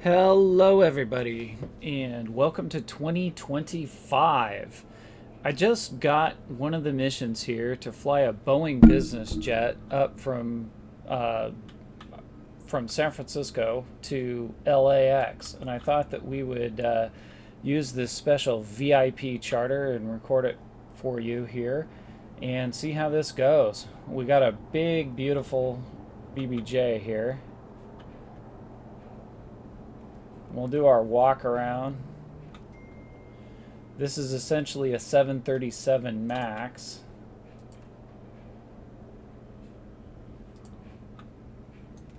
Hello, everybody, and welcome to 2025. I just got one of the missions here to fly a Boeing business jet up from San Francisco to LAX, and I thought that we would use this special VIP charter and record it for you here and see how this goes. We got a big, beautiful BBJ here. We'll do our walk around. This is essentially a 737 MAX.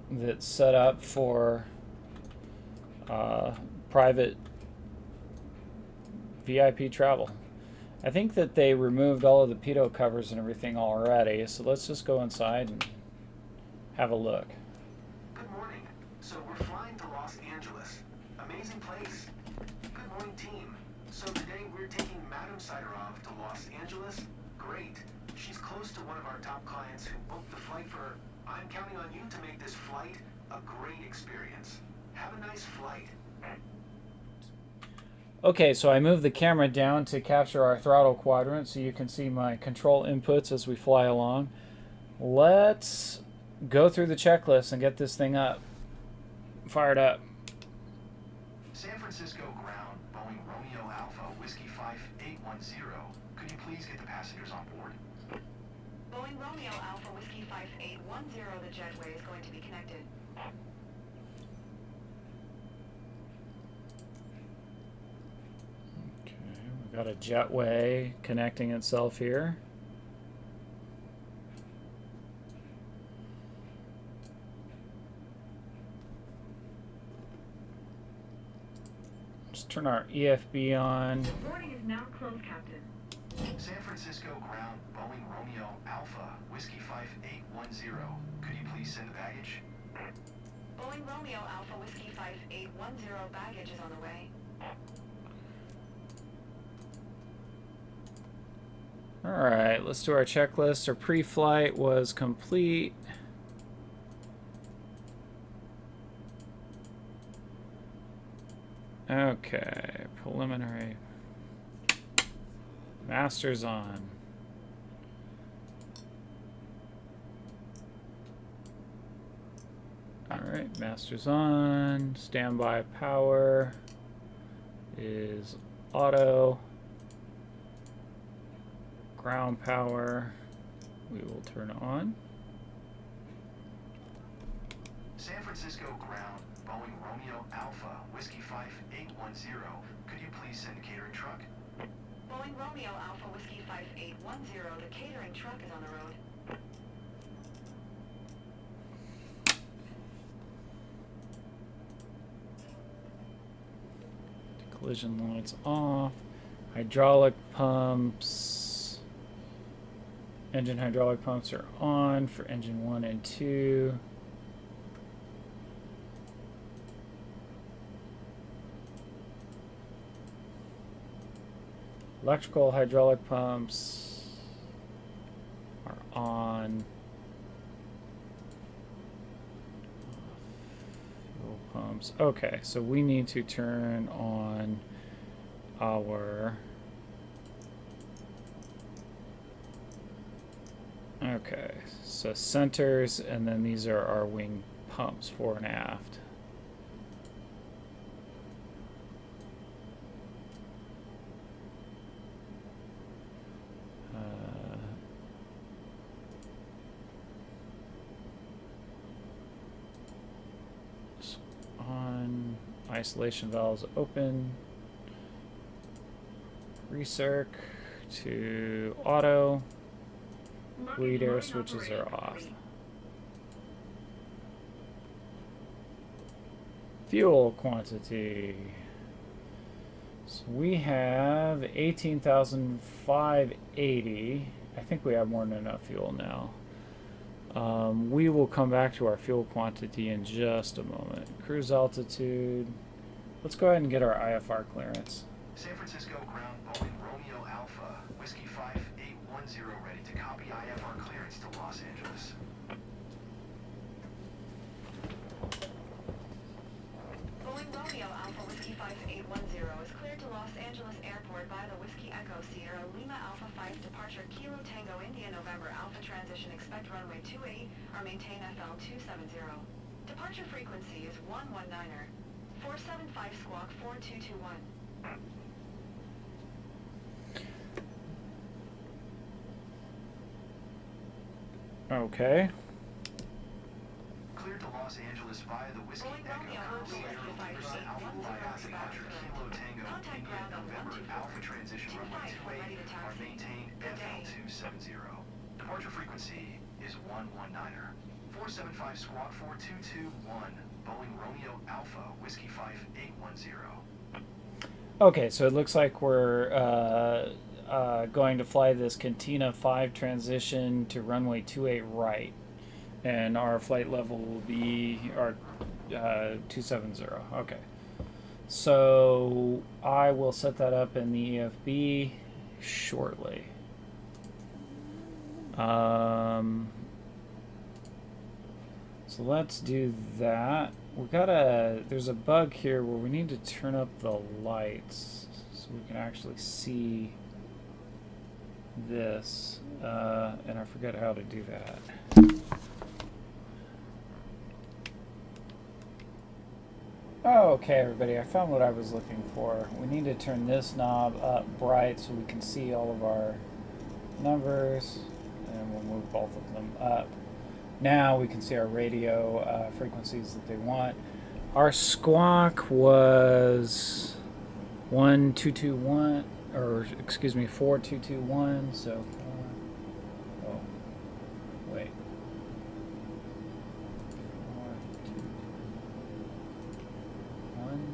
That's set up for private VIP travel. I think that they removed all of the pitot covers and everything already, so let's just go inside and have a look. Good morning. So we're flying to Los Angeles. Amazing place. Good morning, team. So today we're taking Madam Siderov to Los Angeles. Great. She's close to one of our top clients who booked the flight for her. I'm counting on you to make this flight a great experience. Have a nice flight. Okay, so I moved the camera down to capture our throttle quadrant so you can see my control inputs as we fly along. Let's go through the checklist and get this thing up. Fired up. San Francisco ground, Boeing Romeo Alpha Whiskey 5810. Could you please get the passengers on board? Boeing Romeo Alpha Whiskey 5810, the jetway is going to be connected. Okay, we've got a jetway connecting itself here. Let's turn our EFB on. The boarding is now closed, Captain. San Francisco ground, Boeing Romeo Alpha Whiskey 5810. Could you please send the baggage? Boeing Romeo Alpha Whiskey 5810, baggage is on the way. Alright, let's do our checklist. Our pre-flight was complete. Okay, preliminary. Master's on. Alright, master's on. Standby power is auto. Ground power we will turn on. San Francisco ground, Boeing Romeo Alpha Whiskey 5810. Could you please send a catering truck? Boeing Romeo Alpha Whiskey 5810, the catering truck is on the road. Collision lights off. Hydraulic pumps. Engine hydraulic pumps are on for engine 1 and 2. Electrical hydraulic pumps are on. Fuel pumps. Okay, so we need to turn on our... Okay, so centers, and then these are our wing pumps, fore and aft. On, isolation valves open. Recirc to auto. Bleed air switches are off. Fuel quantity. So we have 18,580. I think we have more than enough fuel now. We will come back to our fuel quantity in just a moment. Cruise altitude. Let's go ahead and get our IFR clearance. San Francisco ground, Boeing Romeo Alpha Whiskey 5810, ready to copy IFR clearance to Los Angeles. Boeing aboard by the Whiskey Echo Sierra Lima Alpha 5 departure Kilo Tango India November Alpha transition expect runway 28 or maintain FL 270. Departure frequency is 119er. 475 squawk 4221. Okay. Cleared to Los Angeles via the Whiskey Echo Sierra Lima Alpha 5 departure Kilo Tango India November Alpha transition runway 28 are maintained FL 270. Departure frequency is 119er. 475 squawk 4221. Boeing Romeo Alpha Whiskey 5810. Okay, so it looks like we're going to fly this Cantina 5 transition to runway 28 right. And our flight level will be our 270. Okay. So I will set that up in the EFB shortly. So let's do that. There's a bug here where we need to turn up the lights so we can actually see this. And I forget how to do that. Oh, okay, everybody, I found what I was looking for. We need to turn this knob up bright so we can see all of our numbers, and we'll move both of them up. Now we can see our radio frequencies that they want. Our squawk was 1221, or excuse me, 4221, so, oh, wait. 421.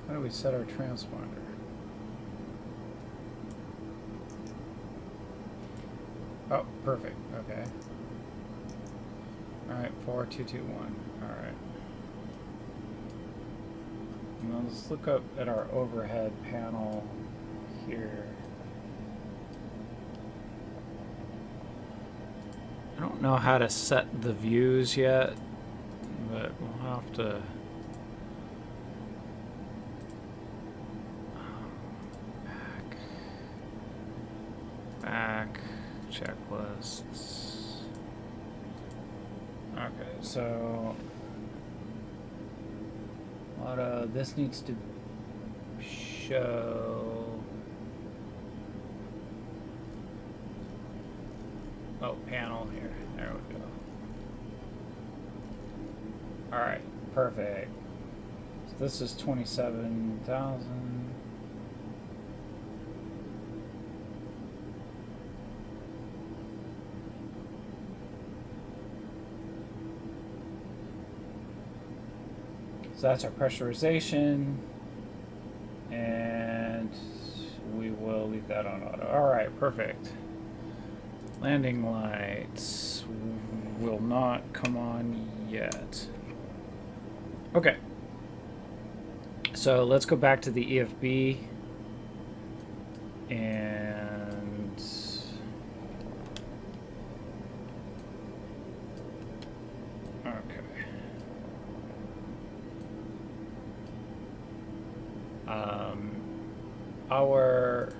How do we set our transponder? Oh, perfect. Okay. All right, 4221. All right. Now let's look up at our overhead panel here. I don't know how to set the views yet, but we'll have to. Back checklists. Okay, so this needs to show. Oh, panel here. There we go. All right, perfect. So this is 27,000. So that's our pressurization, and we will leave that on auto. All right, perfect. Landing lights will not come on yet. Okay. So let's go back to the EFB and our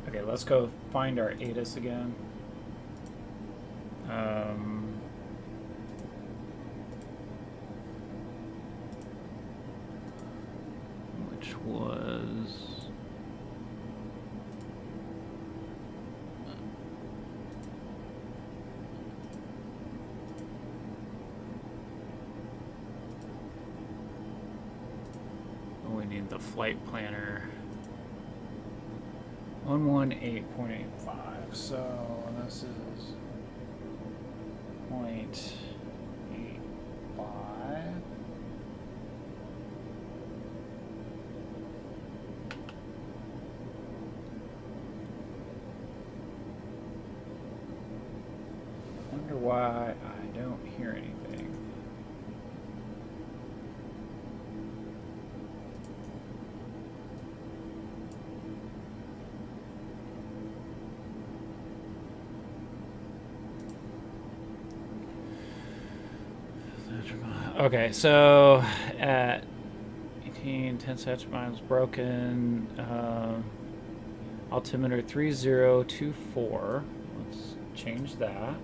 okay, let's go find our ATIS again. Which was need the flight planner. 118.85. So this is 0.85. Wonder why I don't hear anything. Okay, so at 18, 10 Satch miles broken, altimeter 3024. Let's change that.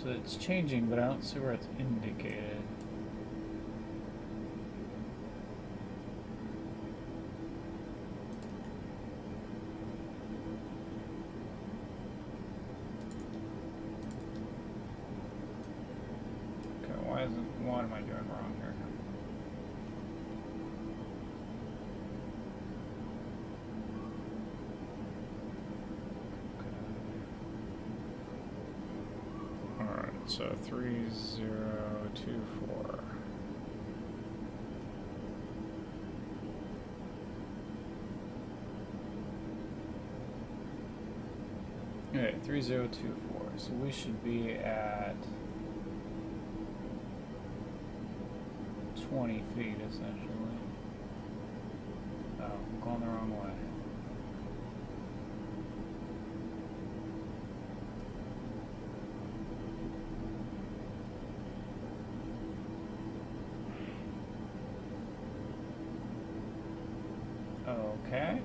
So it's changing, but I don't see where it's indicated. Okay, what am I doing wrong here? So 3024. Okay, 3024. So we should be at 20 feet essentially. Oh, I'm going the wrong way. Okay.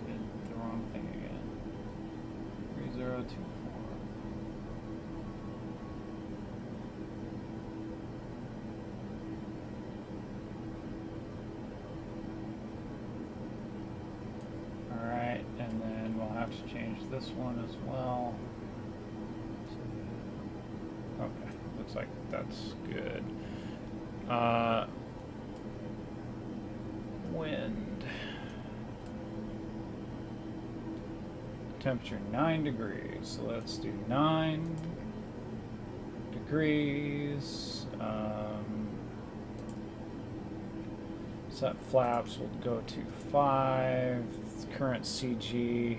Did the wrong thing again. 3024. Alright, and then we'll have to change this one as well. Okay, looks like that's good. Wind. Temperature 9 degrees. So let's do 9 degrees. Set flaps will go to 5. Current CG.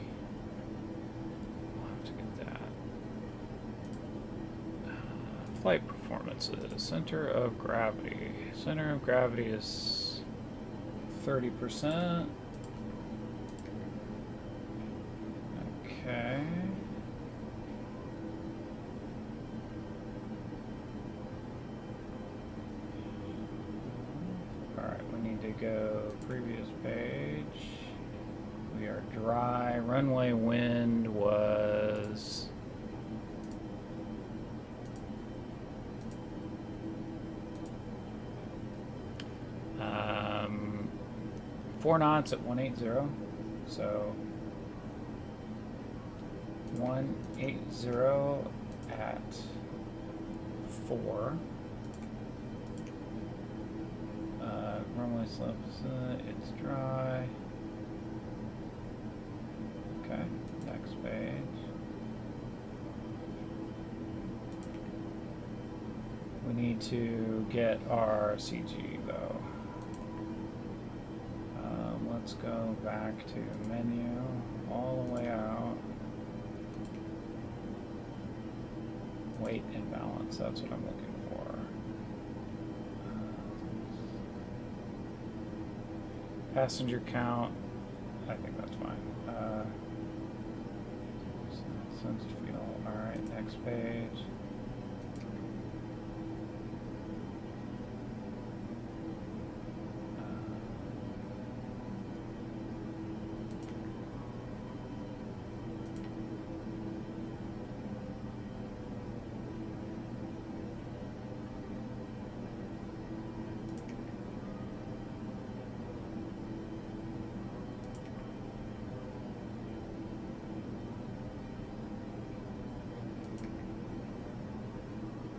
We'll have to get that. Flight performances. Center of gravity. Center of gravity is 30%. Okay. Alright, we need to go previous page. We are dry. Runway wind was 4 knots at 180. So 180 at 4. Runway slope is it's dry. Okay, next page. We need to get our CG though. Let's go back to menu, all the way out. Weight and balance, that's what I'm looking for. Passenger count, I think that's fine. Sensed fuel, alright, next page.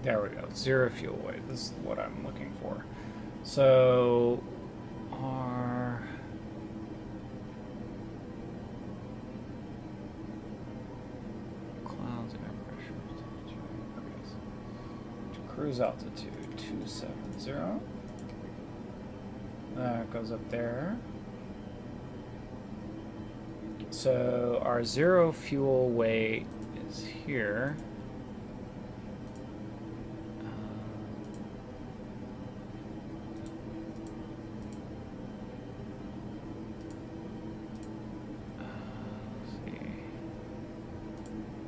There we go. 0 fuel weight. This is what I'm looking for. So our clouds, air pressure, okay, so cruise altitude 270. That goes up there. So our 0 fuel weight is here.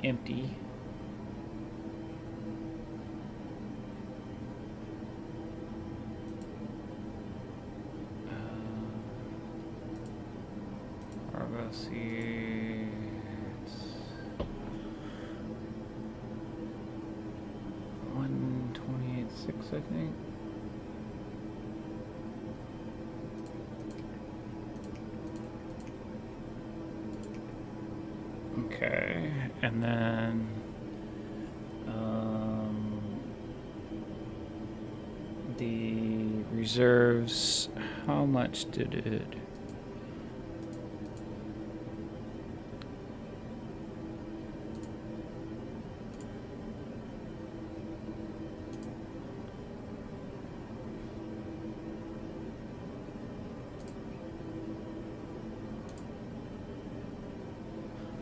Empty. Cargo seats. 128.6, I think. Okay, and then the reserves, how much did it?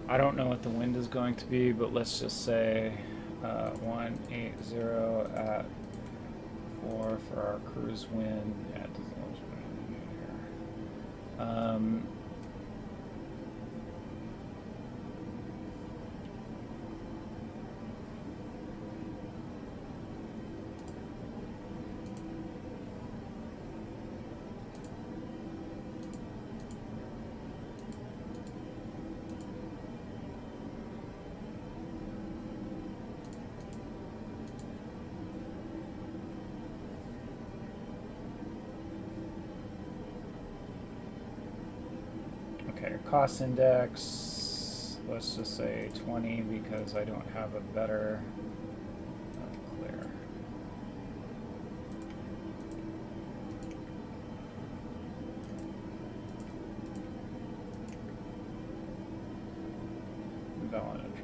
I don't know what the wind is going to be, but let's just say 180 at 4 for our cruise wind. Yeah, it doesn't look here. Okay, cost index, let's just say 20 because I don't have a better clear. Valid entry.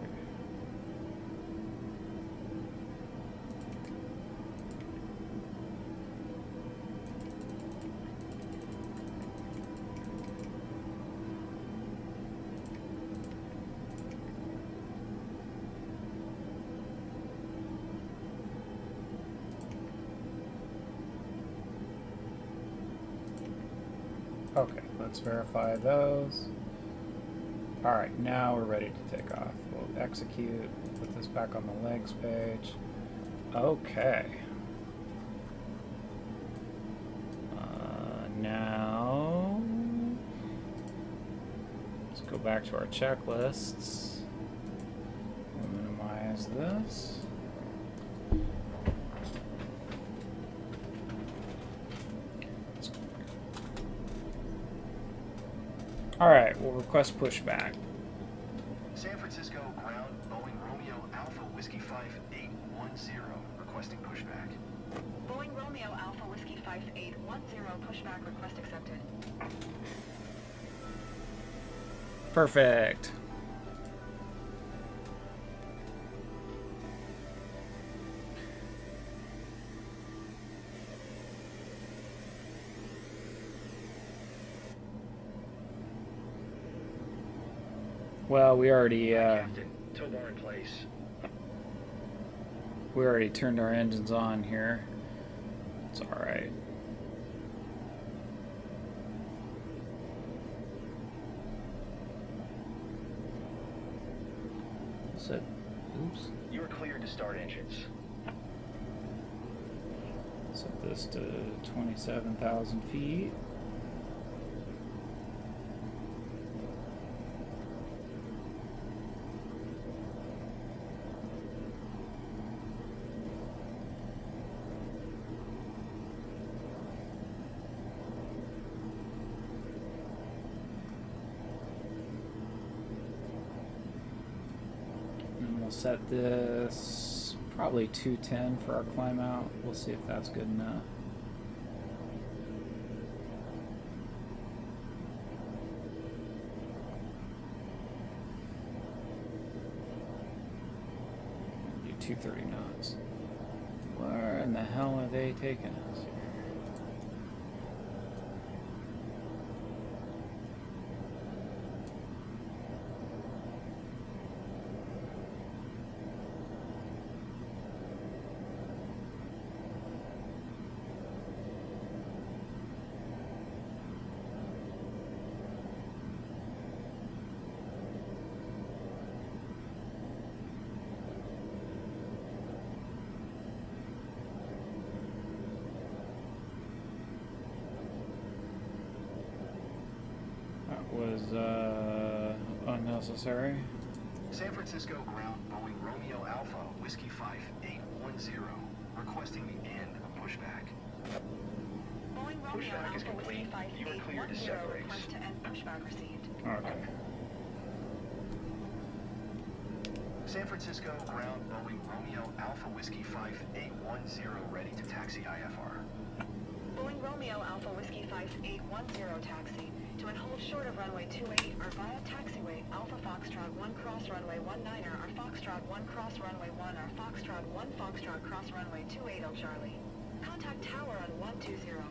Okay, let's verify those. All right, now we're ready to take off. We'll execute, put this back on the legs page. Okay. Now, let's go back to our checklists. We'll minimize this. All right, we'll request pushback. San Francisco ground Boeing Romeo Alpha Whiskey 5810 requesting pushback. Boeing Romeo Alpha Whiskey 5810, pushback request accepted. Perfect. Well, we already Tobar in place. we already turned our engines on here. It's all right. Set. Oops. You are cleared to start engines. Set this to 27,000 feet. Set this Probably 210 for our climb out. We'll see if that's good enough. Do 230 knots. Where in the hell are they taking us? Was unnecessary. San Francisco ground Boeing Romeo Alpha Whiskey 5810, requesting the end of pushback. Boeing Romeo Pushback is Alpha Whiskey complete. You are cleared to 5810, separate. request to end pushback received. Okay. San Francisco ground Boeing Romeo Alpha Whiskey 5810, ready to taxi IFR. Boeing Romeo Alpha Whiskey 5810 taxi to and hold short of runway 28 or via taxiway Alpha Foxtrot 1 cross runway 19er or Foxtrot 1 cross runway 1 or Foxtrot 1 Foxtrot cross runway 28 El Charlie. Contact tower on 120.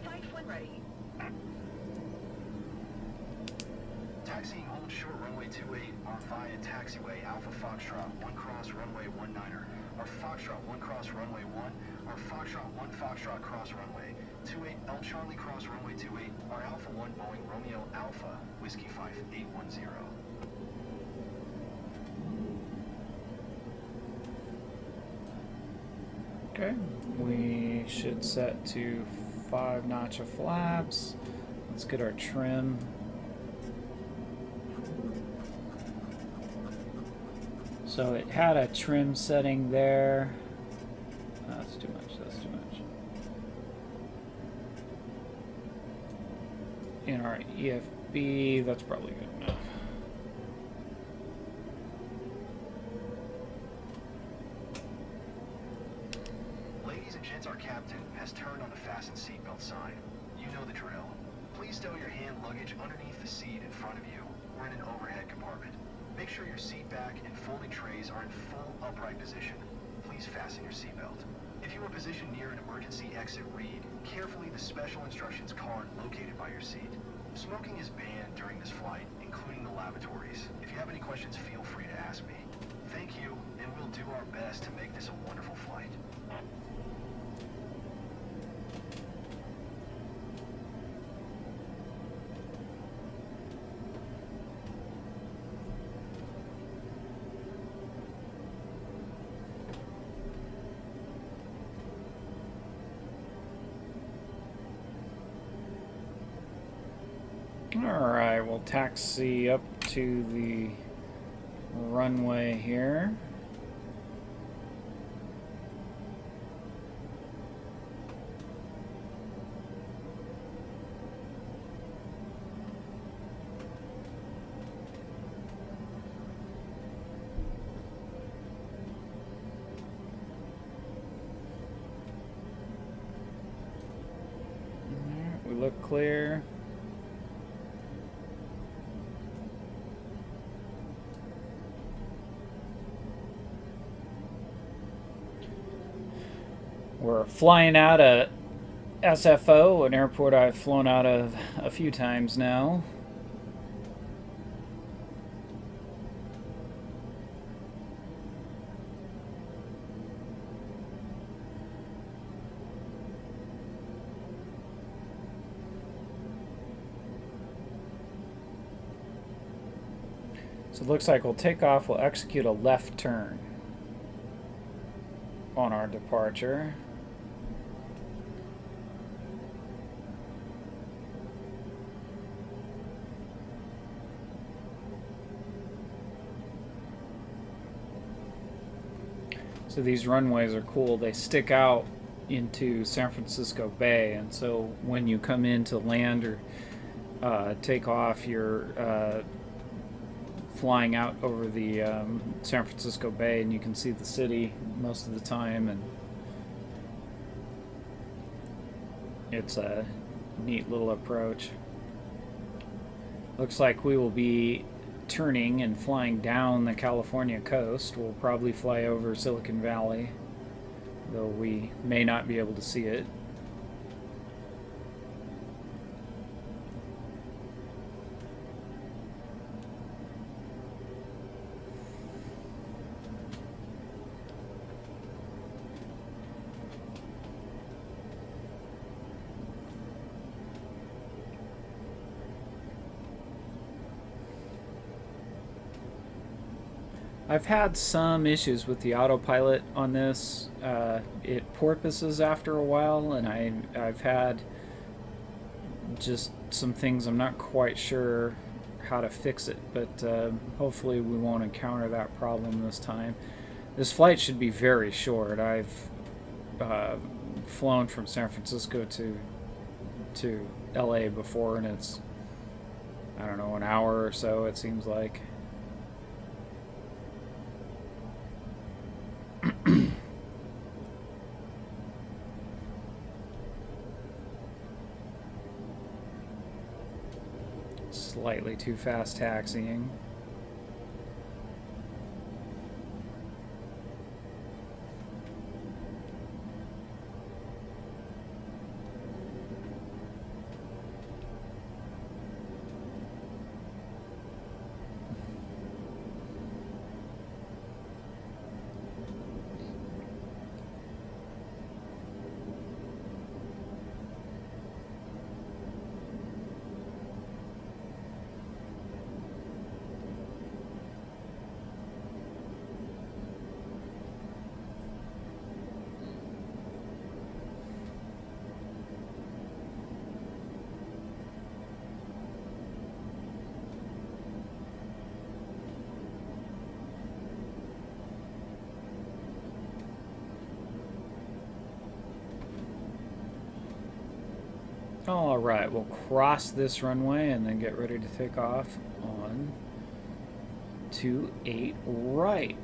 Flight when ready. Taxiing hold short runway 28 or via taxiway Alpha Foxtrot 1 cross runway 19er or Foxtrot 1 cross runway 1 or Foxtrot 1 Foxtrot cross runway 28 El Charlie cross runway 28 or Alpha 1 Boeing Romeo Alpha Whiskey 5810. Okay, we should set to 5 notch of flaps. Let's get our trim. So it had a trim setting there. Oh, that's too much, that's too much. In our EFB, that's probably good enough. Ladies and gents, our captain has turned on the fasten seatbelt sign. You know the drill. Please stow your hand luggage underneath the seat in front of you or in an overhead compartment. Make sure your seat back and folding trays are in full upright position. Please fasten your seatbelt. If you are positioned near an emergency exit, read carefully the special instructions card located by your seat. Smoking is banned during this flight, including the lavatories. If you have any questions, feel free to ask me. Thank you, and we'll do our best to make this a wonderful flight. Alright, we'll taxi up to the runway here. Alright, we look clear. We're flying out of SFO, an airport I've flown out of a few times now. So it looks like we'll take off, we'll execute a left turn on our departure. So these runways are cool. They stick out into San Francisco Bay, and so when you come in to land or take off, your flying out over the San Francisco Bay, and you can see the city most of the time, and it's a neat little approach. Looks like we will be turning and flying down the California coast. We'll probably fly over Silicon Valley, though we may not be able to see it. I've had some issues with the autopilot on this. It porpoises after a while, and I've had just some things I'm not quite sure how to fix it, but hopefully we won't encounter that problem this time. This flight should be very short. I've flown from San Francisco to LA before, and it's, I don't know, an hour or so, it seems like. Slightly too fast taxiing. All right, we'll cross this runway and then get ready to take off on 28 right.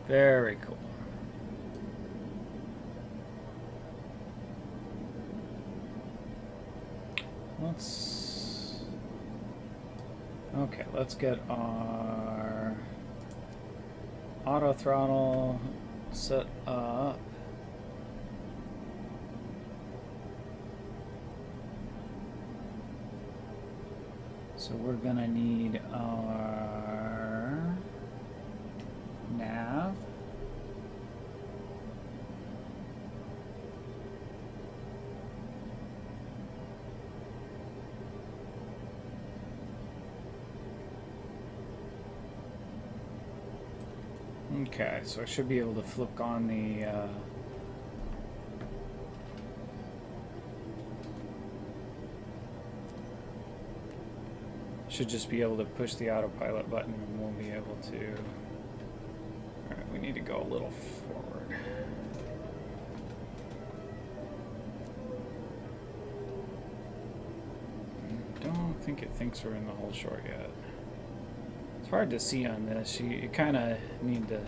Very cool. Let's get our auto throttle set up. So we're gonna need our nav. Okay, so I should be able to flick on the should just be able to push the autopilot button and we'll be able to. Alright, we need to go a little forward. I don't think it thinks we're in the whole short yet. It's hard to see on this. You kind of need to.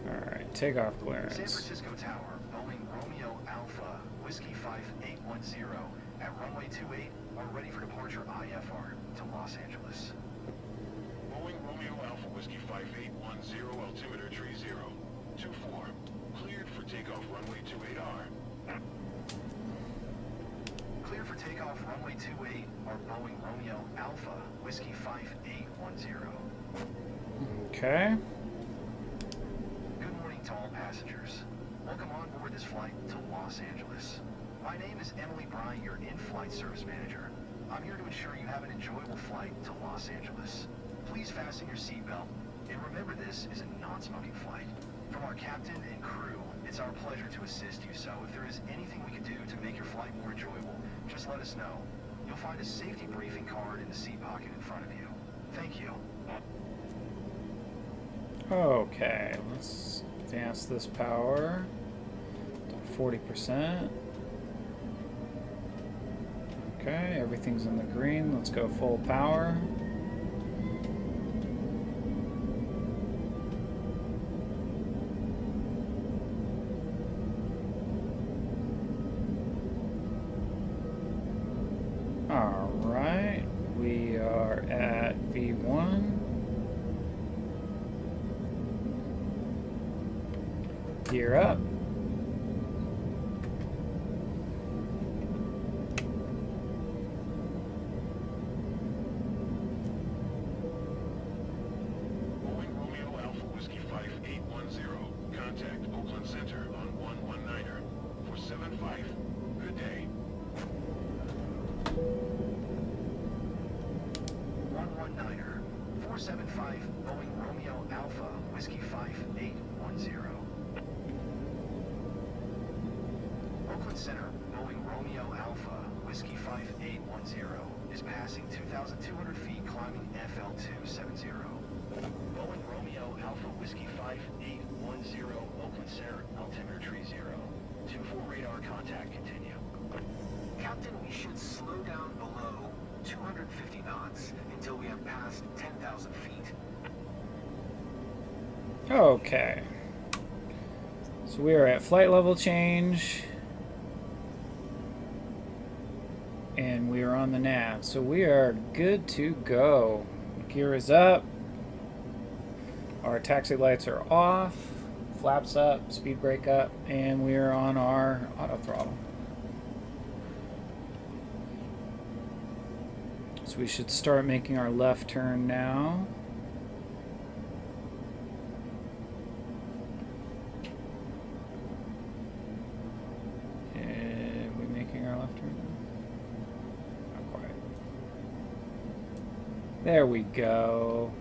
Alright, takeoff clearance. San Francisco Tower, Boeing Romeo Alpha, Whiskey 5810, at runway 28, are ready for departure IFR to Los Angeles. Boeing Romeo Alpha, Whiskey 5810, altimeter 30, 24, cleared for takeoff runway 28R. Clear for takeoff runway 28 are Boeing Romeo Alpha, Whiskey 5810. Okay. Good morning to all passengers. Welcome on board this flight to Los Angeles. My name is Emily Bry, your in-flight service manager. I'm here to ensure you have an enjoyable flight to Los Angeles. Please fasten your seatbelt, and remember this is a non-smoking flight. From our captain and crew, It's our pleasure to assist you, so if there is anything we can do to make your flight more enjoyable, just let us know. You'll find a safety briefing card in the seat pocket in front of you. Thank you. Okay, let's advance this power to 40%. Okay, everything's in the green. Let's go full power. All right, we are at V1. Gear up. Boeing Romeo Alpha Whiskey 5810. Contact Oakland Center on 119er. For 75. Good day. 119er, 475 Boeing Romeo Alpha, Whiskey 5810. Oakland Center, Boeing Romeo Alpha, Whiskey 5810, is passing 2,200 feet climbing FL 270. Boeing Romeo Alpha, Whiskey 5810, Oakland Center, altimeter tree 0. 24 radar contact continue. Captain, we should slow down below 250 knots until we have passed 10,000 feet. Okay. So we are at flight level change. And we are on the nav. So we are good to go. Gear is up. Our taxi lights are off. Flaps up, speed brake up, and we are on our auto throttle. So we should start making our left turn now. Are we making our left turn now? Not quite. There we go.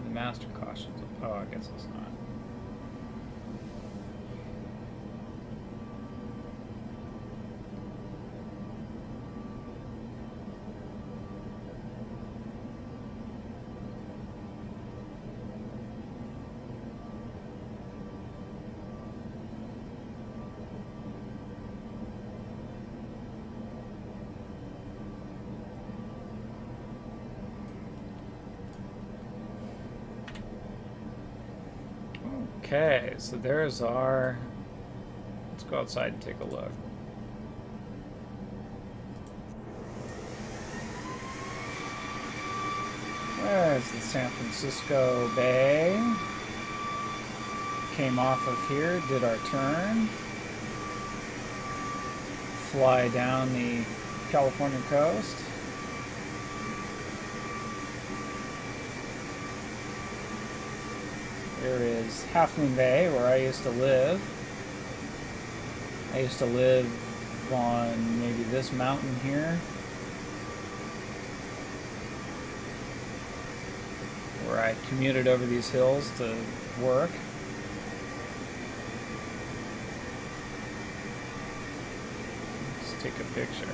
The master cautions. Oh, I guess it's not. Okay, so there's our... Let's go outside and take a look. There's the San Francisco Bay. Came off of here, did our turn. Fly down the California coast. There is Halfmoon Bay, where I used to live. I used to live on maybe this mountain here, where I commuted over these hills to work. Let's take a picture.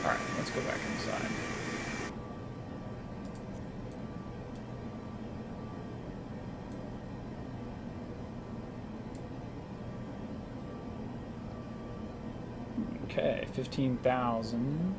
Alright, let's go back inside. Okay, 15,000.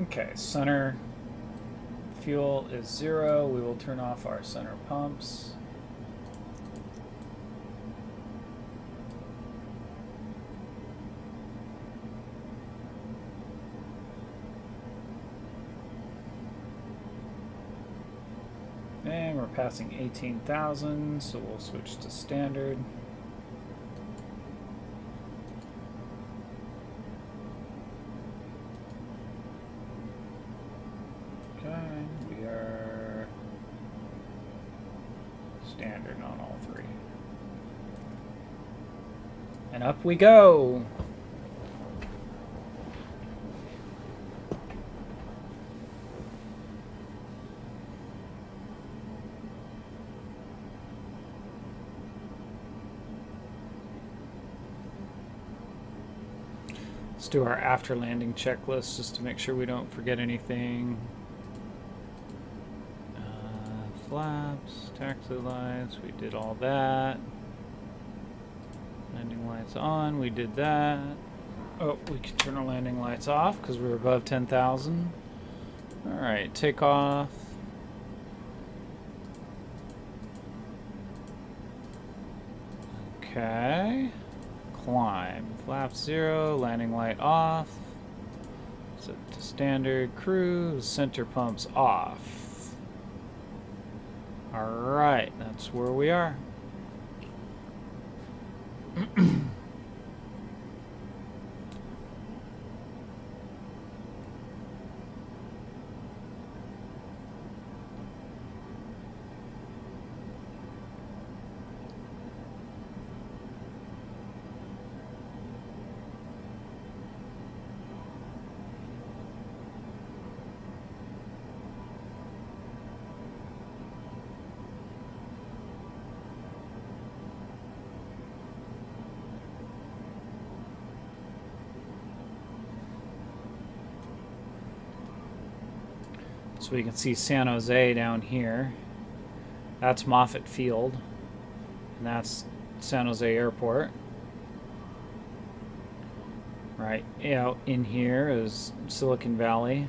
Okay, center fuel is 0. We will turn off our center pumps. And we're passing 18,000, so we'll switch to standard. Okay, we are standard on all three. And up we go! Let's do our after landing checklist just to make sure we don't forget anything. Flaps, taxi lights, we did all that. Landing lights on, we did that. Oh, we can turn our landing lights off because we're above 10,000. Alright, take off. Okay. Climb. Flap 0, landing light off. Set to standard. Cruise. Center pumps off. Alright, that's where we are. So we can see San Jose down here. That's Moffett Field. And that's San Jose Airport. Right out in here is Silicon Valley.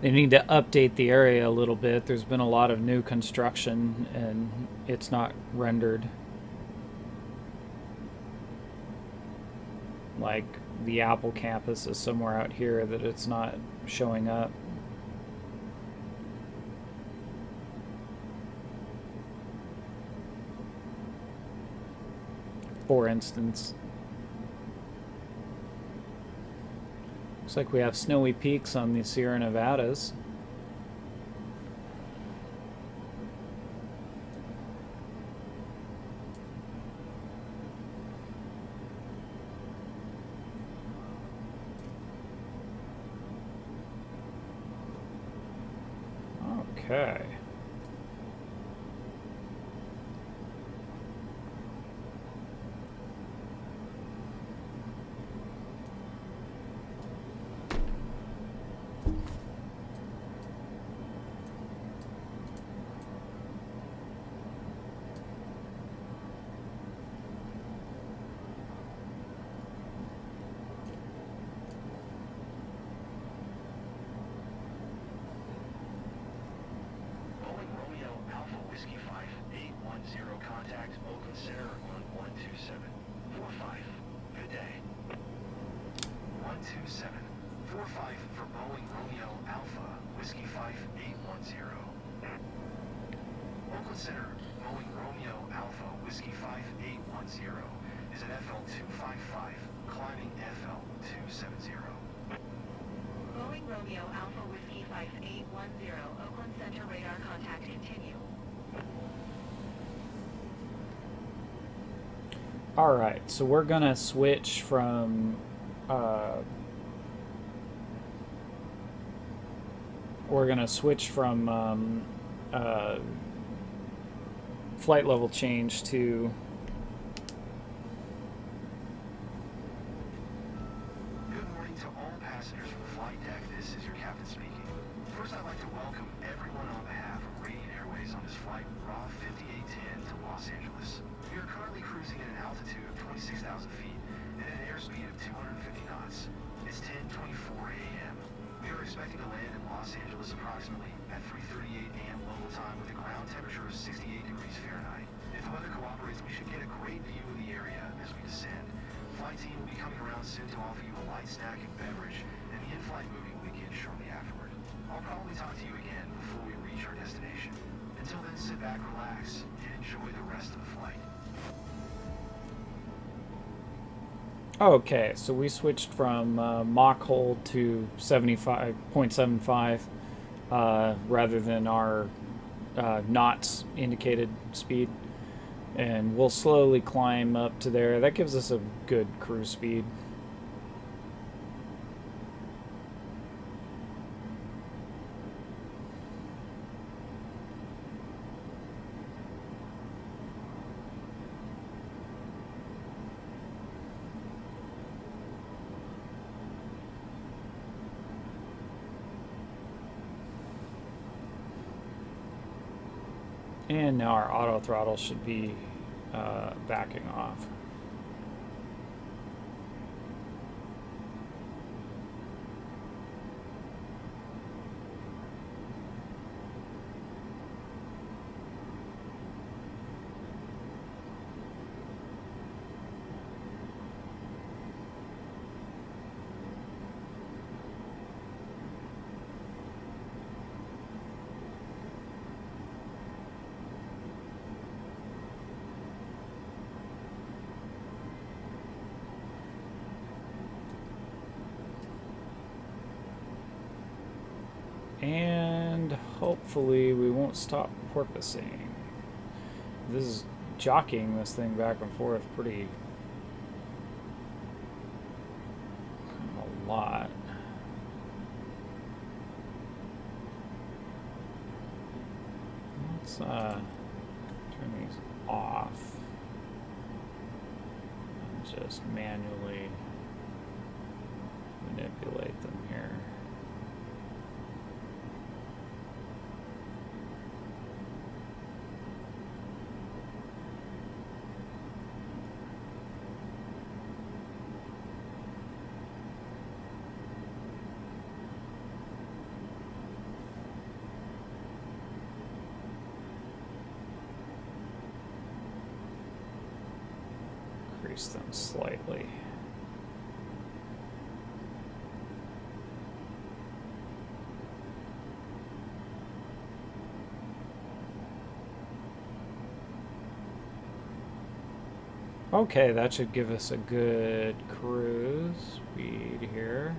They need to update the area a little bit. There's been a lot of new construction and it's not rendered. Like the Apple campus is somewhere out here that it's not showing up. For instance. Looks like we have snowy peaks on the Sierra Nevadas. Okay. Contact Oakland Center on 12745. Good day. 12745 for Boeing Romeo Alpha, Whiskey 5810. Oakland Center, Boeing Romeo Alpha, Whiskey 5810 is an FL255, climbing FL270. Boeing Romeo Alpha Whiskey 5810, Oakland Center radar contact continue. Alright, so we're gonna switch from flight level change to Good morning to all passengers from the flight deck. This is your captain speaking. First, I'd like to welcome everyone on behalf of Radiant Airways on this flight RAW 5810 to Los Angeles. We are currently cruising at an altitude of 26,000 feet and at an airspeed of 250 knots. It's 10:24 a.m. We are expecting to land in Los Angeles approximately at 3:38 a.m. local time with a ground temperature of 68 degrees Fahrenheit. If the weather cooperates, we should get a great view of the area as we descend. Flight team will be coming around soon to offer you a light snack and beverage, and the in-flight movie will begin shortly afterward. I'll probably talk to you again before we reach our destination. Until then, sit back, relax, and enjoy the rest of the flight. Okay, so we switched from Mach hold to 75.75 rather than our knots indicated speed. And we'll slowly climb up to there. That gives us a good cruise speed. And now our auto throttle should be backing off. And hopefully we won't stop porpoising. This is jockeying this thing back and forth pretty a lot. Let's turn these off and just manually manipulate them here. Increase them slightly. Okay, that should give us a good cruise speed here.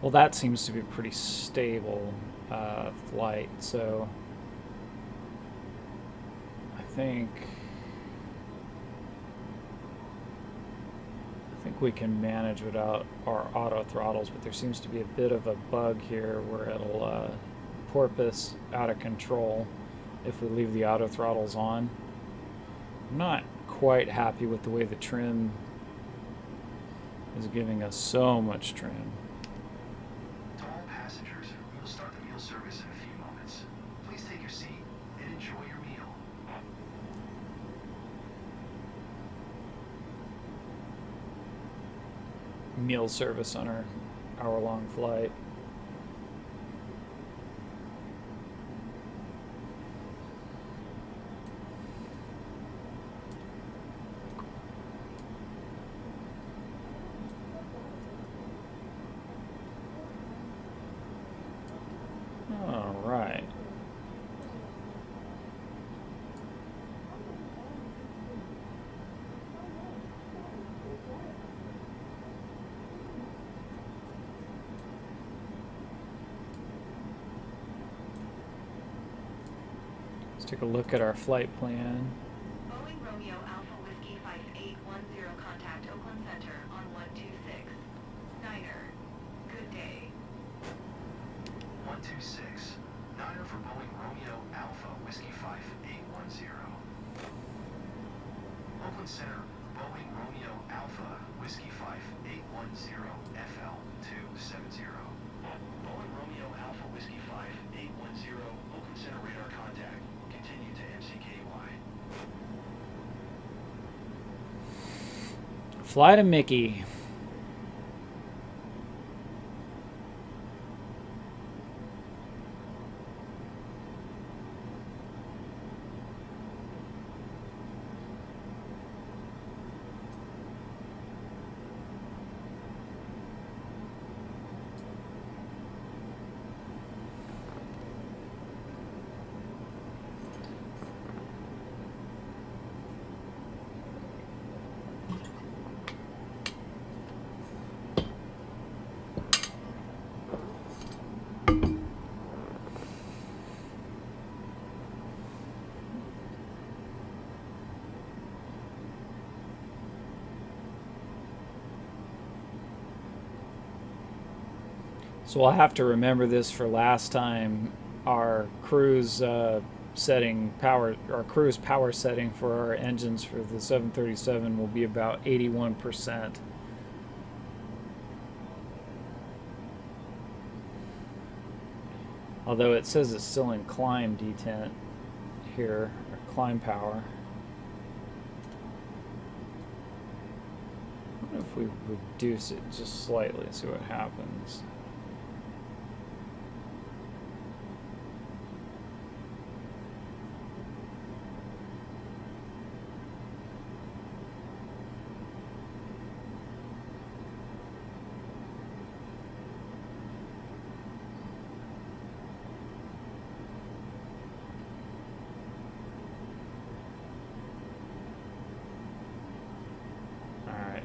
Well, that seems to be a pretty stable flight, so I think we can manage without our auto throttles, but there seems to be a bit of a bug here where it'll porpoise out of control if we leave the auto throttles on. I'm not quite happy with the way the trim is giving us so much trim. To all passengers, we will start the meal service in a few moments. Please take your seat and enjoy your meal. Meal service on our hour-long flight. All right. Let's take a look at our flight plan. Boeing Romeo Alpha Whiskey 5810, contact Oakland Center on 126. Niner, good day. 126. Niner for Boeing Romeo Alpha Whiskey 5810. Oakland Center, Boeing Romeo Alpha Whiskey 5810 FL 270. Boeing Romeo Alpha Whiskey 5810, Oakland Center radar contact. Continue to MCKY. Fly to Mickey. So we'll have to remember this for last time. Our cruise setting power, our cruise power setting for our engines for the 737 will be about 81%. Although it says it's still in climb detent here, or climb power. I wonder if we reduce it just slightly, see what happens.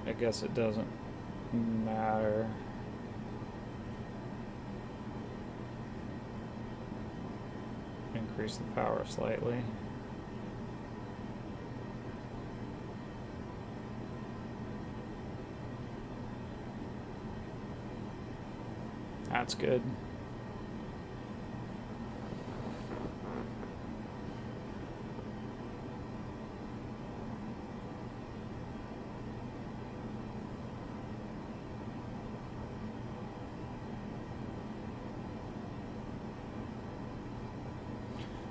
I guess it doesn't matter. Increase the power slightly. That's good.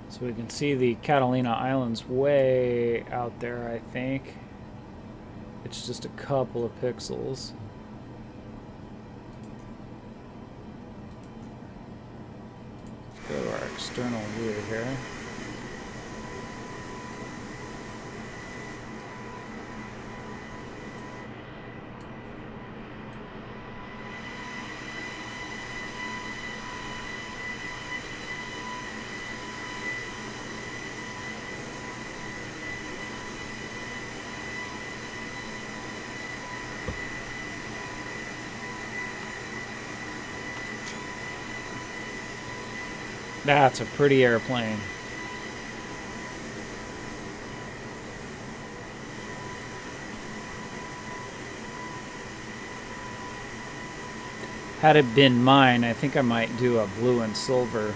So we can see the Catalina Islands way out there, I think. It's just a couple of pixels. Let's go to our external view here. That's a pretty airplane. Had it been mine, I think I might do a blue and silver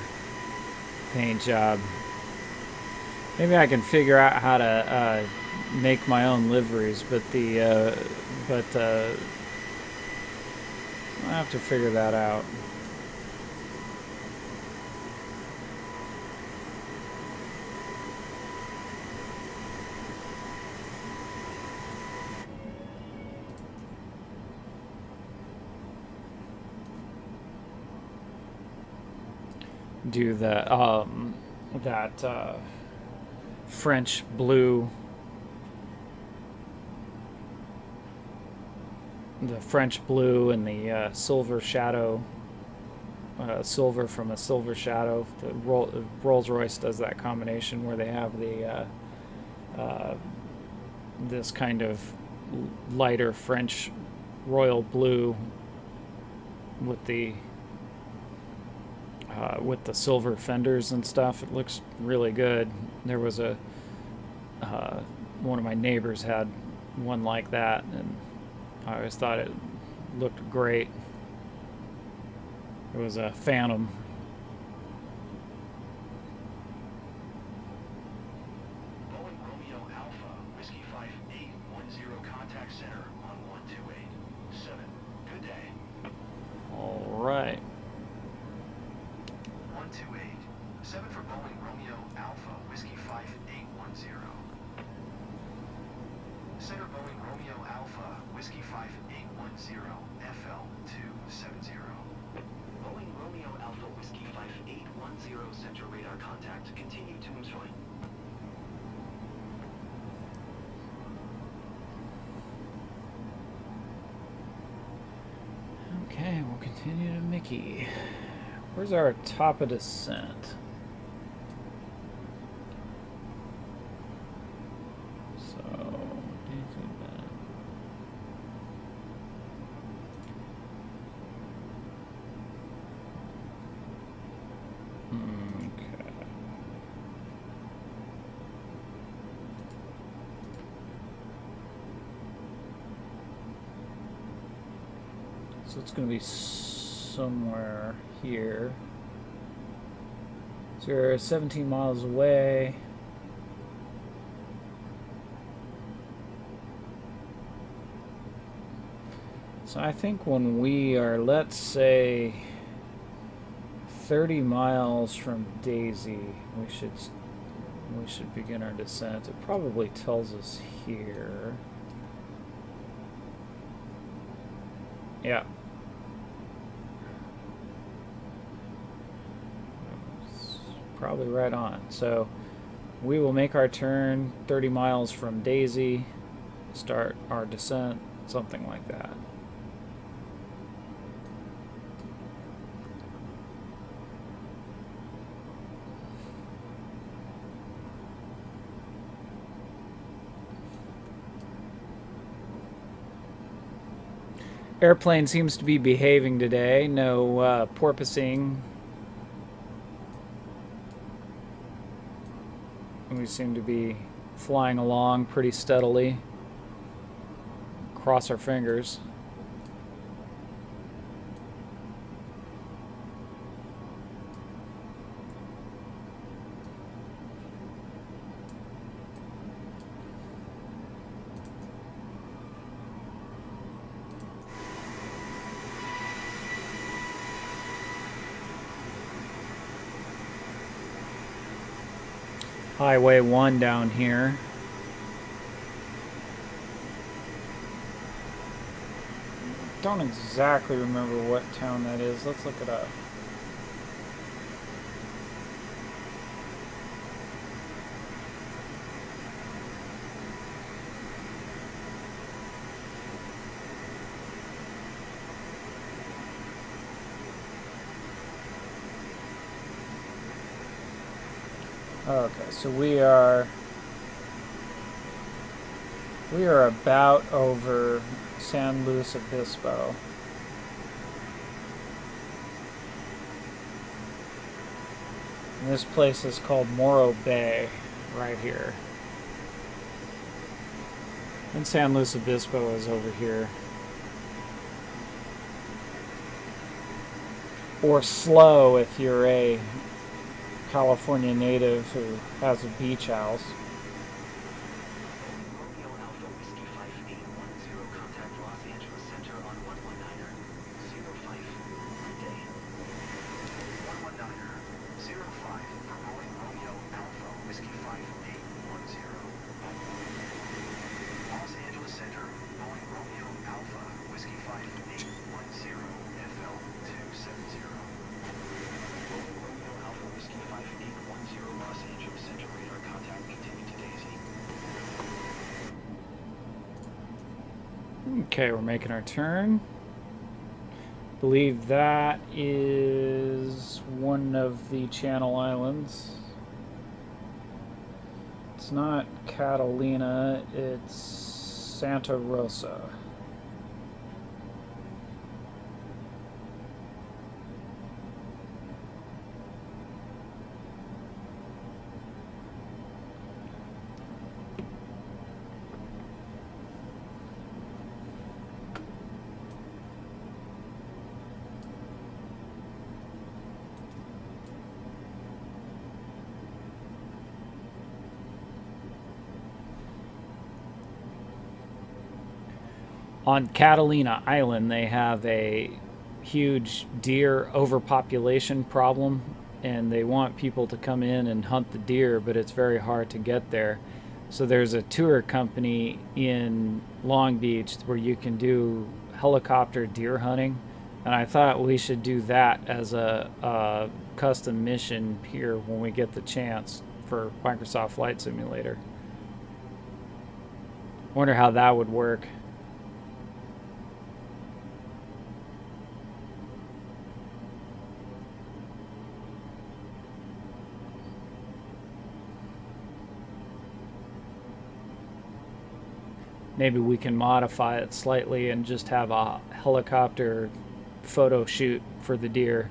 paint job. Maybe I can figure out how to make my own liveries, but I'll have to figure that out. Do the that French blue, and the silver shadow, silver from a silver shadow. The Rolls-Royce does that combination where they have the this kind of lighter French royal blue with the silver fenders and stuff. It looks really good. There was a one of my neighbors had one like that, and I always thought it looked great. It was a Phantom. Boeing Romeo Alpha, Whiskey 5810, contact center on 1287. Good day. All right. 128. 7 for Boeing Romeo Alpha, Whiskey 5810. Center Boeing Romeo Alpha, Whiskey 5810, FL 270. Boeing Romeo Alpha Whiskey 5810, center radar contact. Continue to enjoy. Okay, we'll continue to Mickey. Where's our top of descent? So, okay. So it's going to be somewhere here. So we're 17 miles away. So I think when we are, let's say, 30 miles from Daisy, we should begin our descent. It probably tells us here. Yeah. Probably right on. So we will make our turn 30 miles from Daisy, start our descent, something like that. Airplane seems to be behaving today. No porpoising. We seem to be flying along pretty steadily. Cross our fingers. Highway 1 down here. Don't exactly remember what town that is. Let's look it up. Okay, so we are about over San Luis Obispo. And this place is called Morro Bay, right here. And San Luis Obispo is over here. Or SLO if you're a California native who has a beach house. Romeo Alpha Whiskey 5810, contact Los Angeles Center on 119er 05 Monday. 119er 05 for Boeing Romeo Alpha Whiskey 5810. Los Angeles Center, Boeing Romeo Alpha Whiskey 5810 FL 270. Boeing Romeo Alpha Whiskey 5810 Los Angeles Center radar contact continued to Daisy. Okay, we're making our turn. Believe that is one of the Channel Islands. It's not Catalina, it's Santa Rosa. On Catalina Island, they have a huge deer overpopulation problem, and they want people to come in and hunt the deer, but it's very hard to get there. So there's a tour company in Long Beach where you can do helicopter deer hunting, and I thought we should do that as a custom mission here when we get the chance for Microsoft Flight Simulator. Wonder how that would work. Maybe we can modify it slightly and just have a helicopter photo shoot for the deer.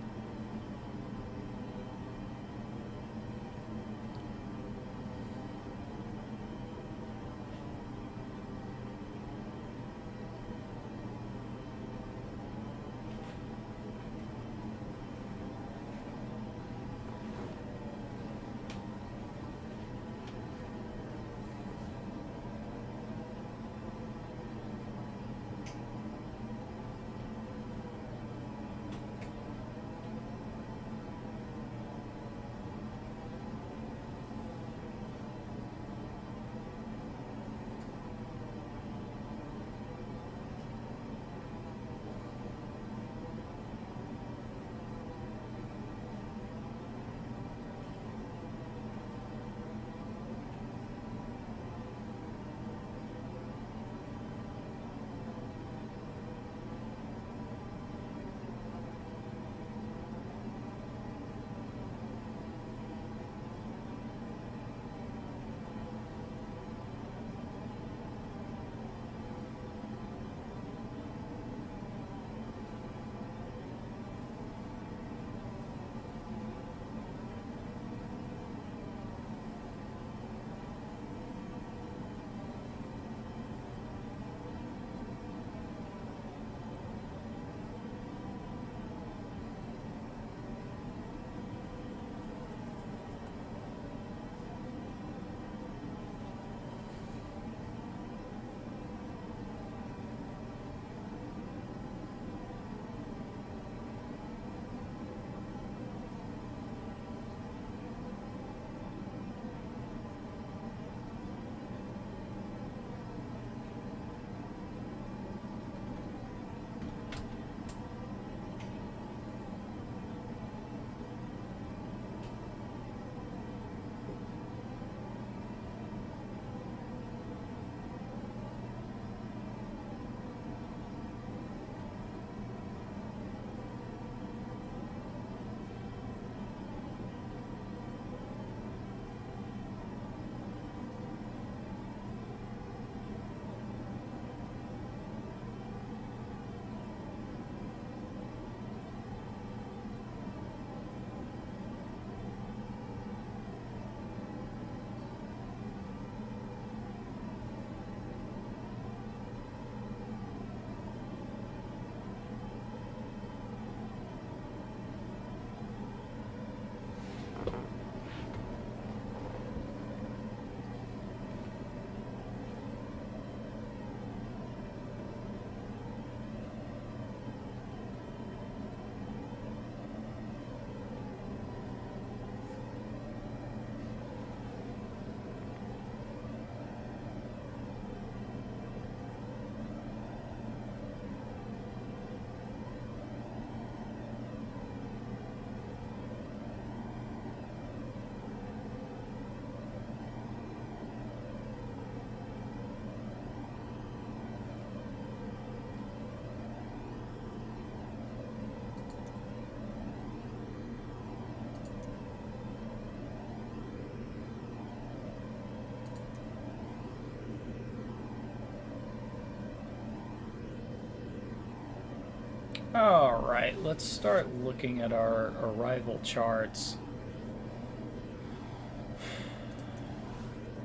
Alright, let's start looking at our arrival charts.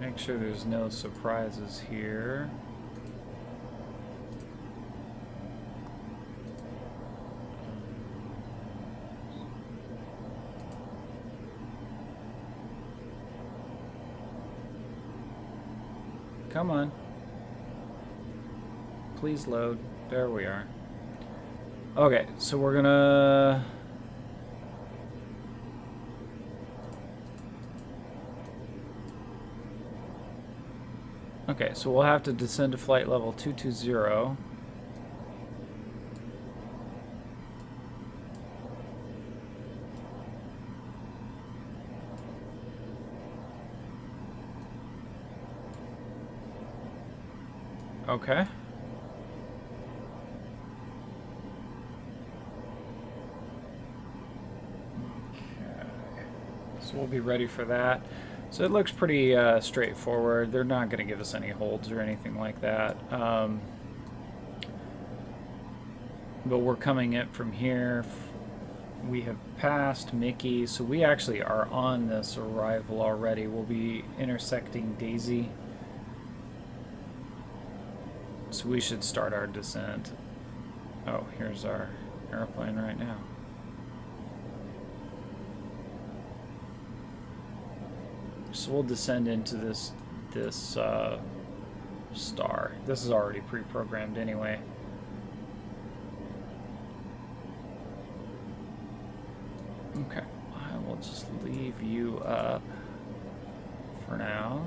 Make sure there's no surprises here. Come on. Please load. There we are. Okay, so we're gonna... Okay, so we'll have to descend to flight level 220. Okay. So we'll be ready for that. So it looks pretty straightforward. They're not going to give us any holds or anything like that. But we're coming in from here. We have passed Mickey, so we actually are on this arrival already. We'll be intersecting Daisy. So we should start our descent. Oh, here's our airplane right now. So we'll descend into this star. This is already pre-programmed anyway. Okay, I will just leave you up for now.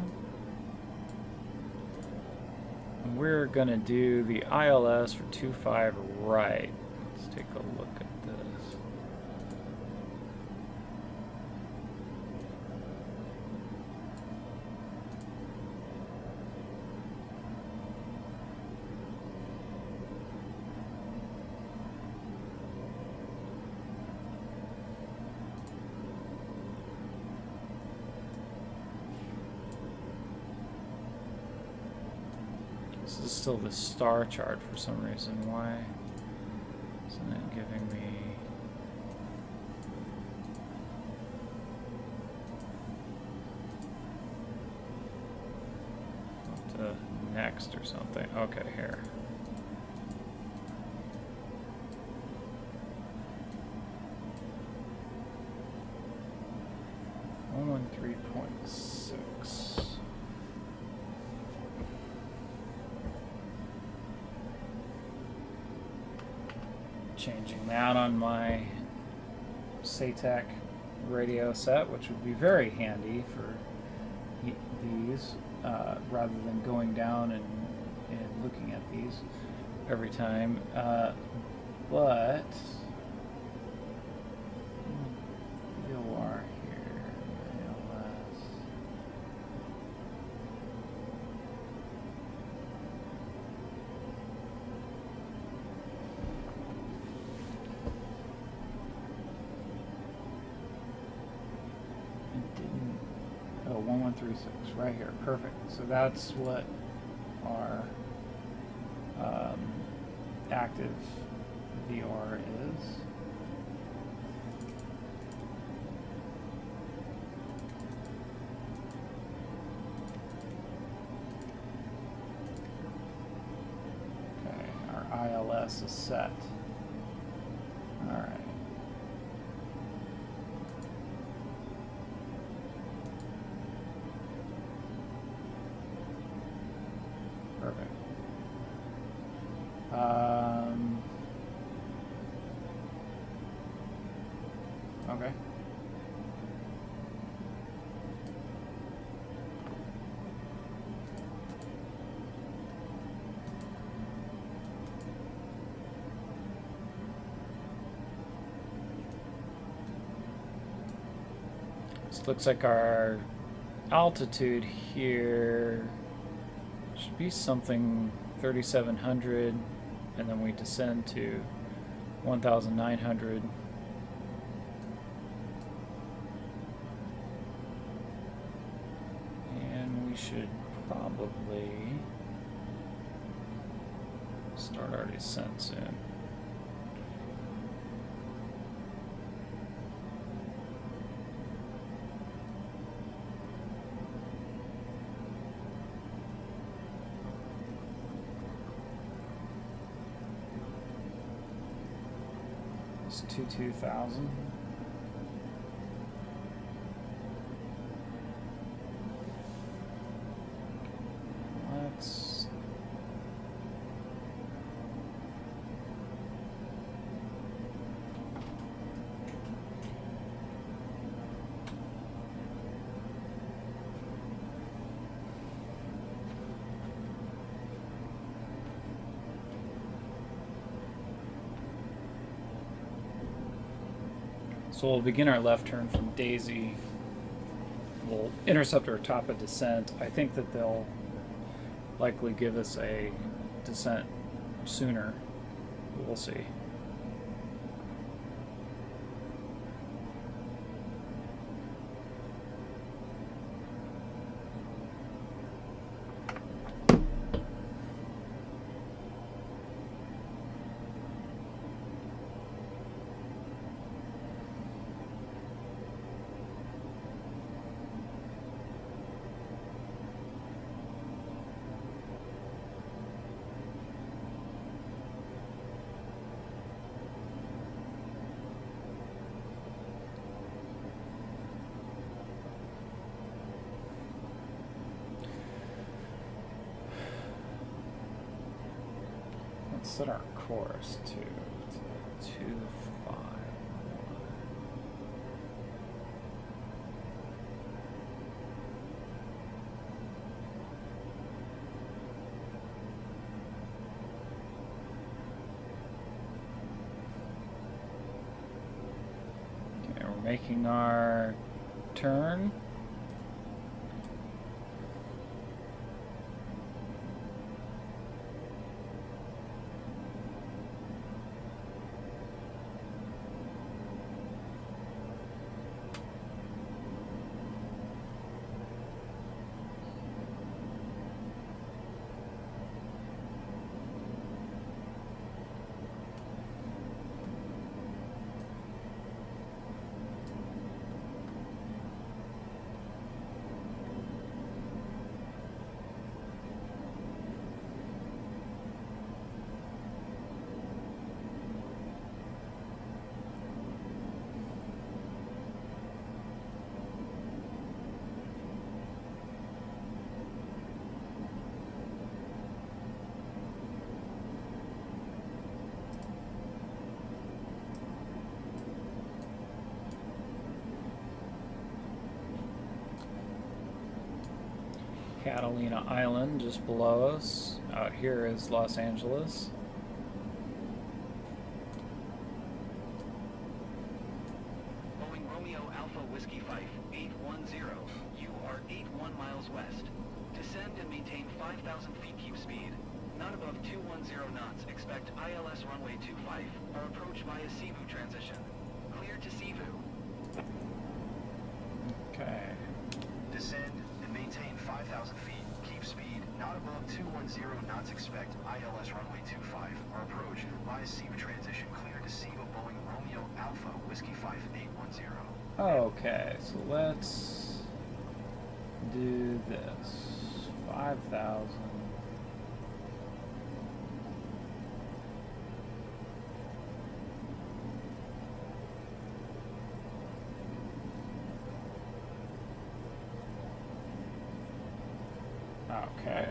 And we're gonna do the ILS for 25 right. Let's take a look at this. This is still the star chart for some reason. Why isn't it giving me... Up to next or something. Okay, here. One 3.6. Changing that on my SATEC radio set, which would be very handy for these, rather than going down and looking at these every time. But VOR here, ALS. Oh, 1136, right here. Perfect. So that's what our active VR is. Okay, our ILS is set. All right. Perfect. Okay. This looks like our altitude here should be something 3,700, and then we descend to 1,900. And we should probably start our descent soon. Just 22,000. Let's So we'll begin our left turn from Daisy. We'll intercept our top of descent. I think that they'll likely give us a descent sooner. We'll see. Set our course to 251. Okay, we're making our turn. Catalina Island just below us. Out here is Los Angeles. Boeing Romeo Alpha Whiskey 5810. You are 81 miles west. Descend and maintain 5,000 feet. Keep speed. Not above 210 knots. Expect ILS runway 25 or approach via Cebu transition. Clear to Cebu. Okay. Descend and maintain 5,000 feet. Keep speed not above 210 knots. Expect ILS runway 25 or approach via Cebu transition. Clear to Cebu. Boeing Romeo Alpha Whiskey 5810. Okay, so let's do this. 5,000. Okay.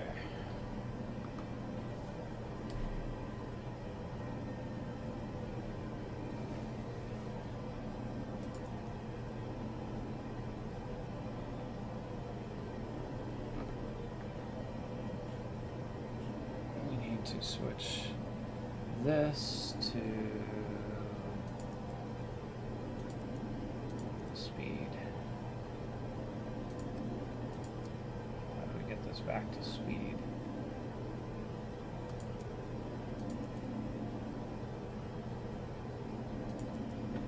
We need to switch this to speed. How do we get this back to speed?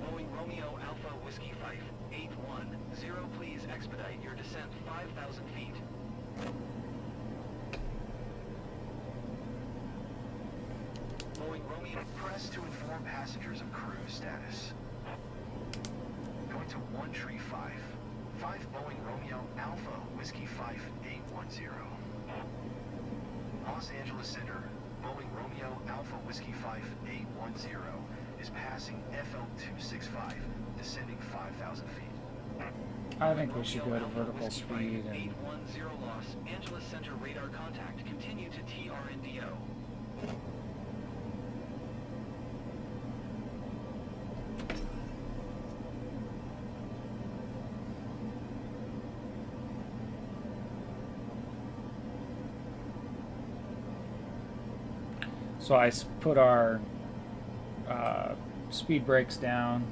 Boeing Romeo Alpha Whiskey 5810. Please expedite your descent 5,000 feet. Boeing Romeo. Press to inform passengers of cruise status. Going to 135. 5 Boeing Romeo Alpha Whiskey 5810. Los Angeles Center. Boeing Romeo Alpha Whiskey 5810 is passing FL 265, descending 5,000 feet. I think we should go to Alpha vertical Whiskey speed 810 Los Angeles Center radar contact. Continue to TRNDO. So I put our speed brakes down.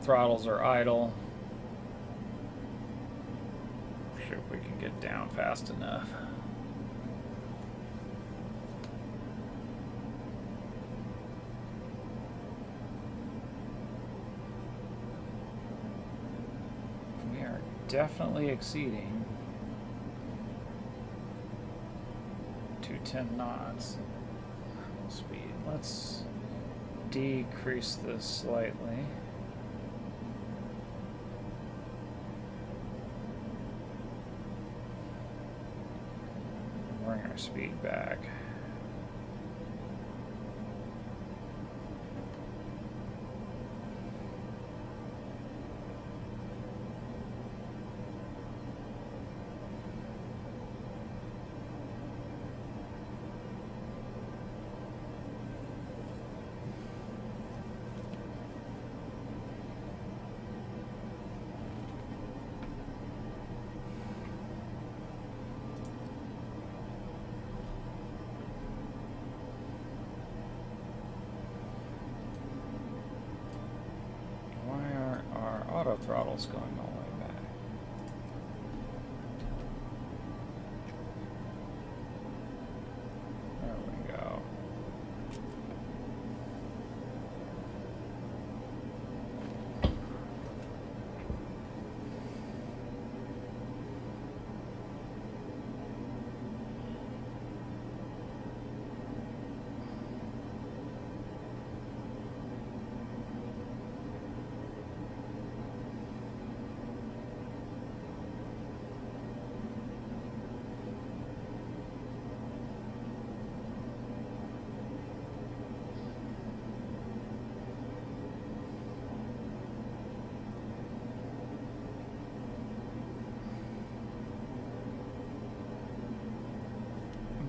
Throttles are idle. See if we can get down fast enough. We are definitely exceeding 210 knots speed. Let's decrease this slightly. Bring our speed back. Auto throttle's going all the way back. There we go.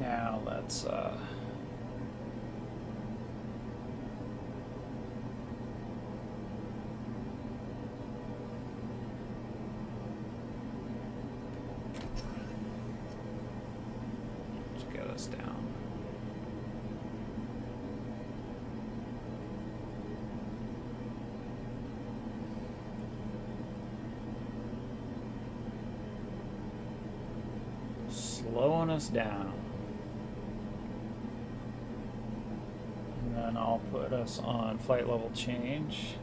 Now let's get us down. Slowing us down. And then I'll put us on flight level change.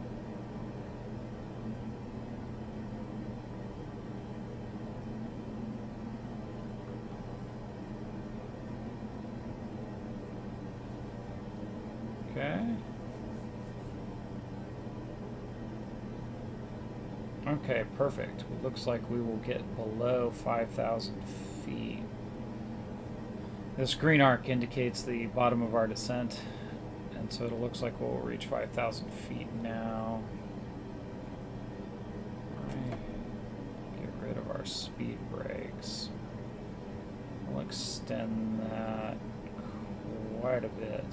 Okay. Okay, perfect. It looks like we will get below 5,000 feet. This green arc indicates the bottom of our descent, and so it looks like we'll reach 5,000 feet now. Right. Get rid of our speed brakes. We'll extend that quite a bit.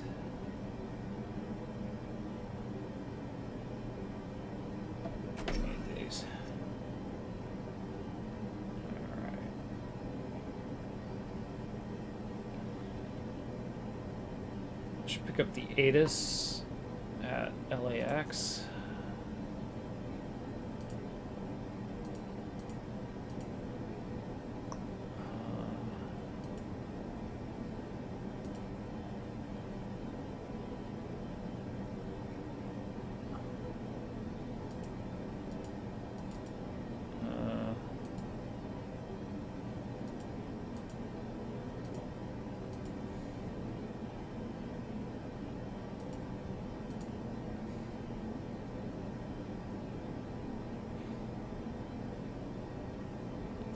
Pick up the ATIS at LAX.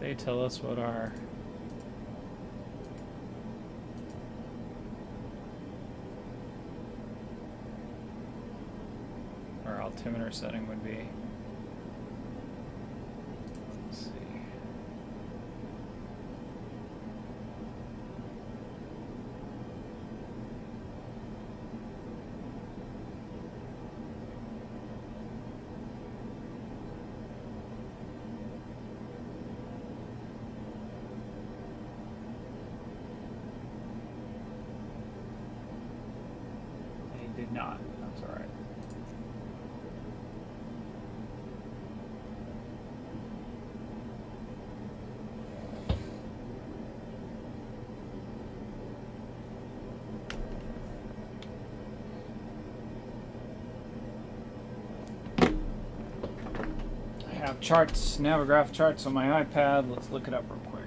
They tell us what our altimeter setting would be. Let's see. They did not. That's all right. I have charts, Navigraph charts on my iPad. Let's look it up real quick.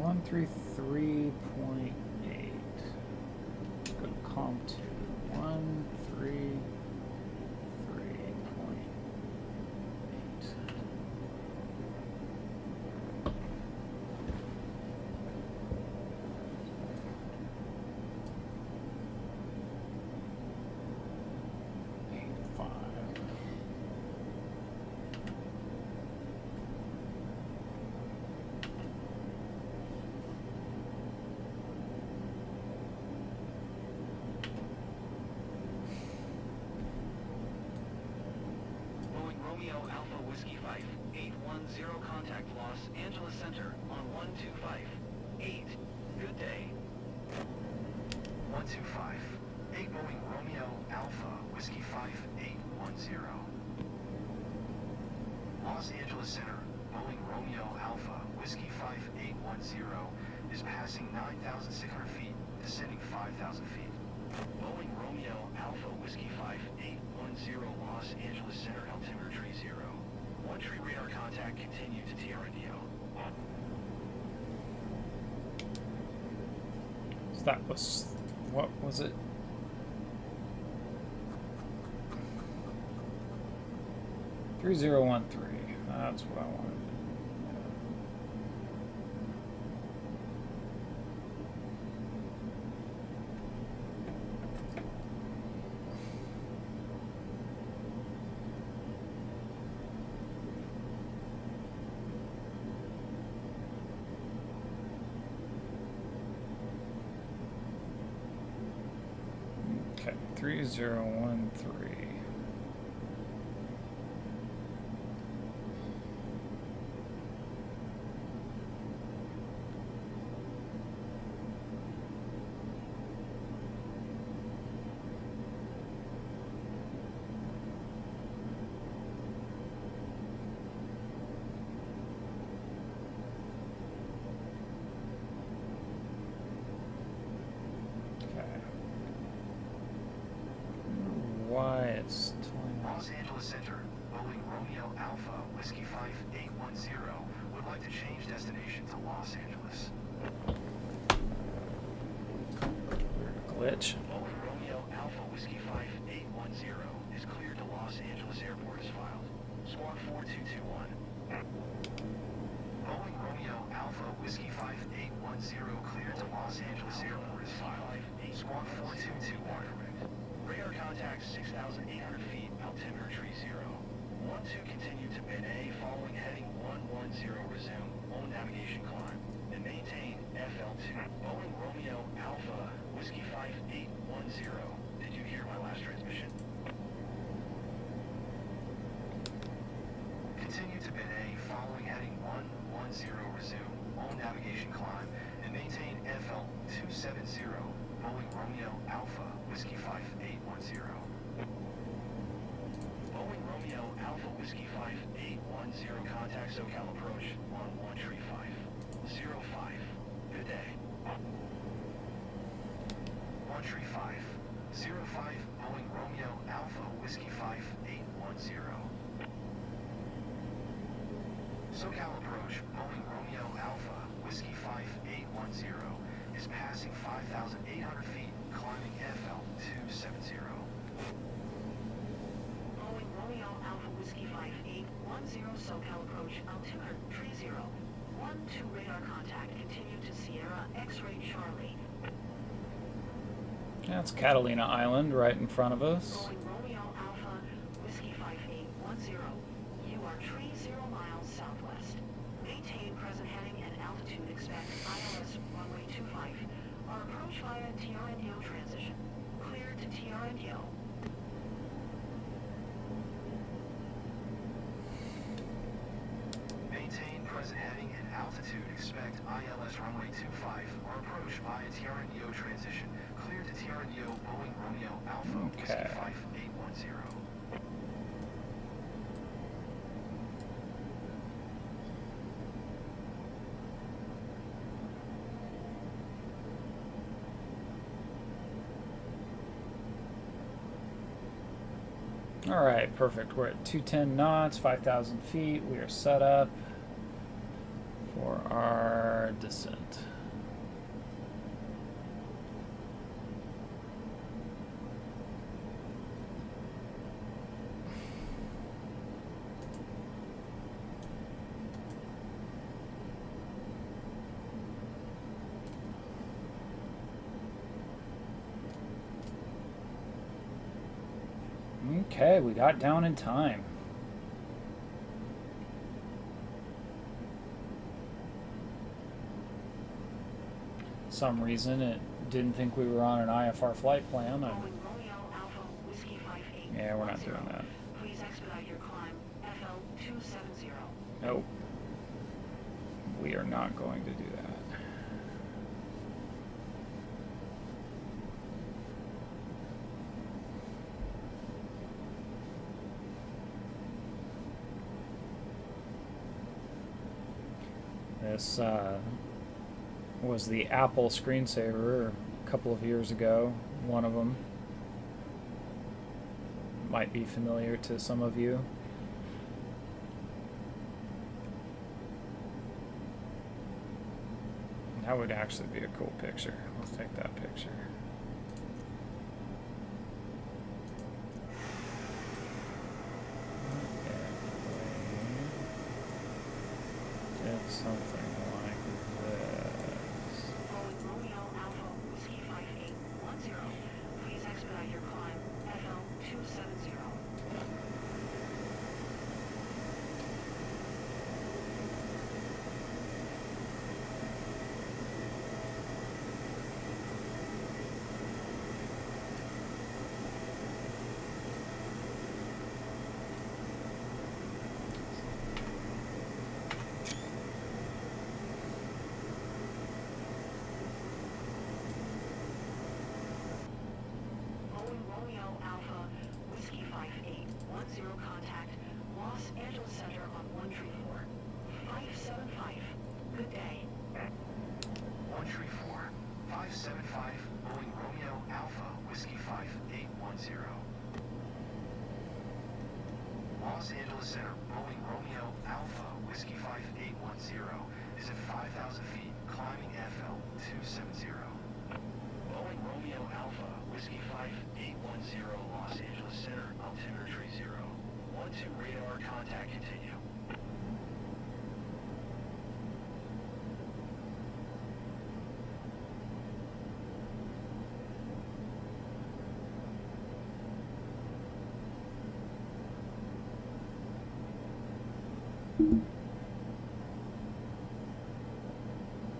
One 133.8. Go to comp 2. 133.8. Romeo Alpha Whiskey 5810, contact Los Angeles Center on 125.8. Good day. 125. 8 Boeing Romeo Alpha Whiskey 5810. Los Angeles Center, Boeing Romeo Alpha Whiskey 5810 is passing 9,600 feet, descending 5,000 feet. Boeing Romeo Alpha Whiskey 5810, Los Angeles Center, altimeter tree 0. One tree radar contact, continue to TRNDO. So that was, what was it? Three 3013. That's what I wanted. Okay, 3013. Why it's Los Angeles Center, Boeing Romeo Alpha Whiskey 5810 would like to change destination to Los Angeles. glitch. Boeing Romeo Alpha Whiskey 5810 is cleared to Los Angeles Airport as filed. Squawk 4221. Boeing Romeo Alpha Whiskey 5810 cleared to Los Angeles Airport is filed. Squawk 4221. Radar contact 6,800 feet, altimeter tree 0. 12 continue to Bin A, following heading 110, resume. On navigation climb. And maintain FL2. Boeing Romeo Alpha Whiskey 5810. Did you hear my last transmission? Continue to Bin A, following heading 110, resume. On navigation climb and maintain FL270. Boeing Romeo Alpha Whiskey 5810. Boeing Romeo Alpha Whiskey 5810, contact SoCal approach on 13505. Good day. 13505, Boeing Romeo Alpha Whiskey 5810. SoCal approach, Boeing Romeo Alpha Whiskey 5810 is passing 5,800 feet, climbing FL 270. Boeing Romeo Alpha Whiskey 5810, SoCal approach, altimeter 30. 1-2 radar contact, continue to Sierra X-ray Charlie. That's Catalina Island right in front of us. Boeing Romeo Alpha Whiskey 5810, you are 30 miles southwest. Maintain present heading and altitude, expect ILS runway 25. Our approach via TRNO transition. Clear to TRNO. Maintain present heading and altitude, expect ILS runway 25, or approach via TRNO transition. Clear to TRNO, Boeing Romeo Alpha Whiskey Okay. 5810. All right, perfect. We're at 210 knots, 5,000 feet. We are set up for our descent. Okay, we got down in time. Some reason it didn't think we were on an IFR flight plan. Boeing Romeo Alpha Whiskey 5810. Yeah, we're not doing that. Please expedite your climb, FL 270. Nope. We are not going to do that. This was the Apple screensaver a couple of years ago. One of them might be familiar to some of you. That would actually be a cool picture. Let's take that picture. Did something like this. Boeing Romeo Alpha Whiskey 5810. Please expedite your climb, FL 270. Boeing Romeo Alpha Whiskey 5810, contact Los Angeles Center on 134. 575. Good day. 134, 575, Boeing Romeo Alpha Whiskey 5810. Los Angeles Center, Boeing Romeo Alpha Whiskey 5810 is at 5,000 feet, climbing FL 270. Boeing Romeo Alpha Whiskey 5810, Los Angeles Center, altimeter 30. 1-2 radar contact, continue.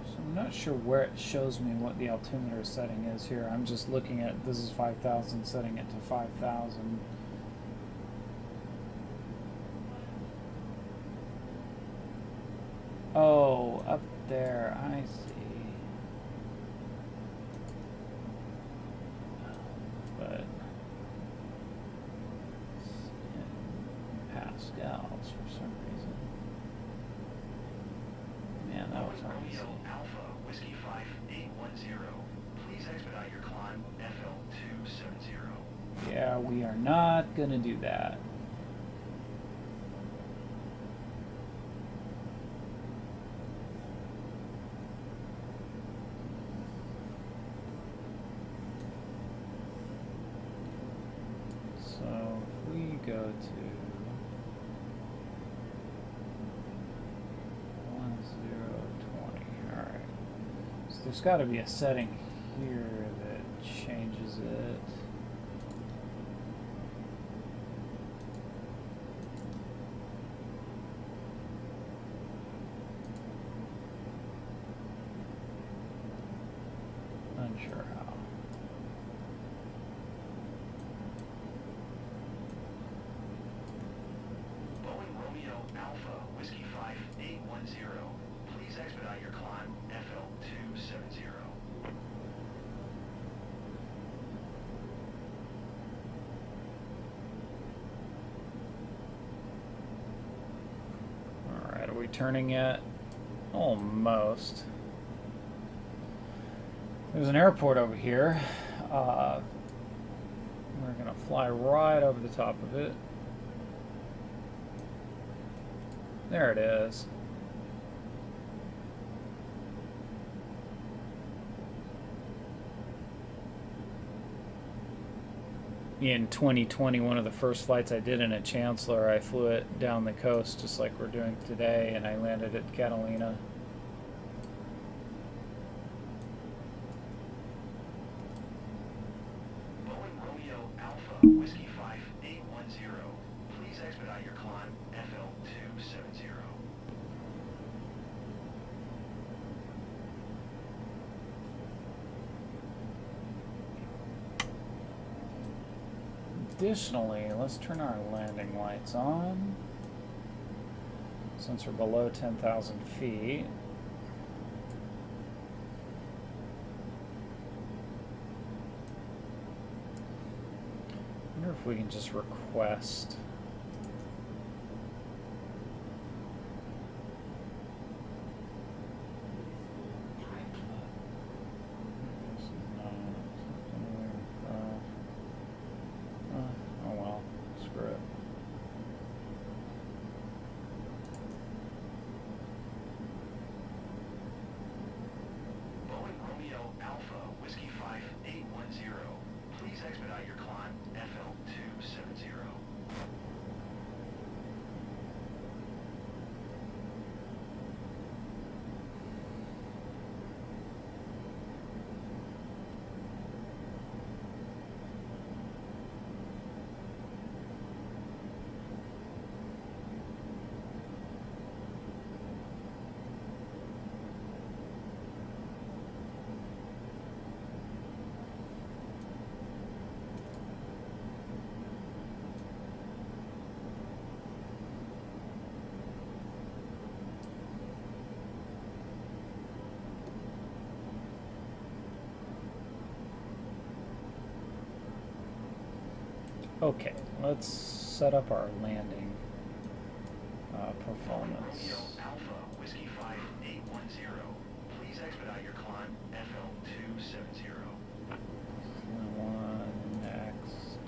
So I'm not sure where it shows me what the altimeter setting is here. I'm just looking at, this is 5,000, setting it to 5,000. Oh, up there, I see. But in Pascal. Romeo Alpha Whiskey 5810. Please expedite your climb FL270. Yeah, we are not gonna do that. So if we go to 1020, all right. So there's got to be a setting here that changes it. Unsure how. Boeing Romeo Alpha Whiskey 5810. Please expedite your climb FL270. All right, are we turning yet? Almost. There's an airport over here. We're gonna fly right over the top of it. There it is. In 2020, one of the first flights I did in a Chancellor, I flew it down the coast just like we're doing today, and I landed at Catalina. Boeing Romeo Alpha Whiskey 5810. Please expedite your climb FL270. Additionally, let's turn our landing lights on. Since we're below 10,000 feet. I wonder if we can just request. Oh well, screw it. Boeing Romeo Alpha Whiskey 5810. Please expedite your climb FL270. Okay, let's set up our landing performance. Romeo Alpha Whiskey 5810. Please expedite your climb FL270. One next.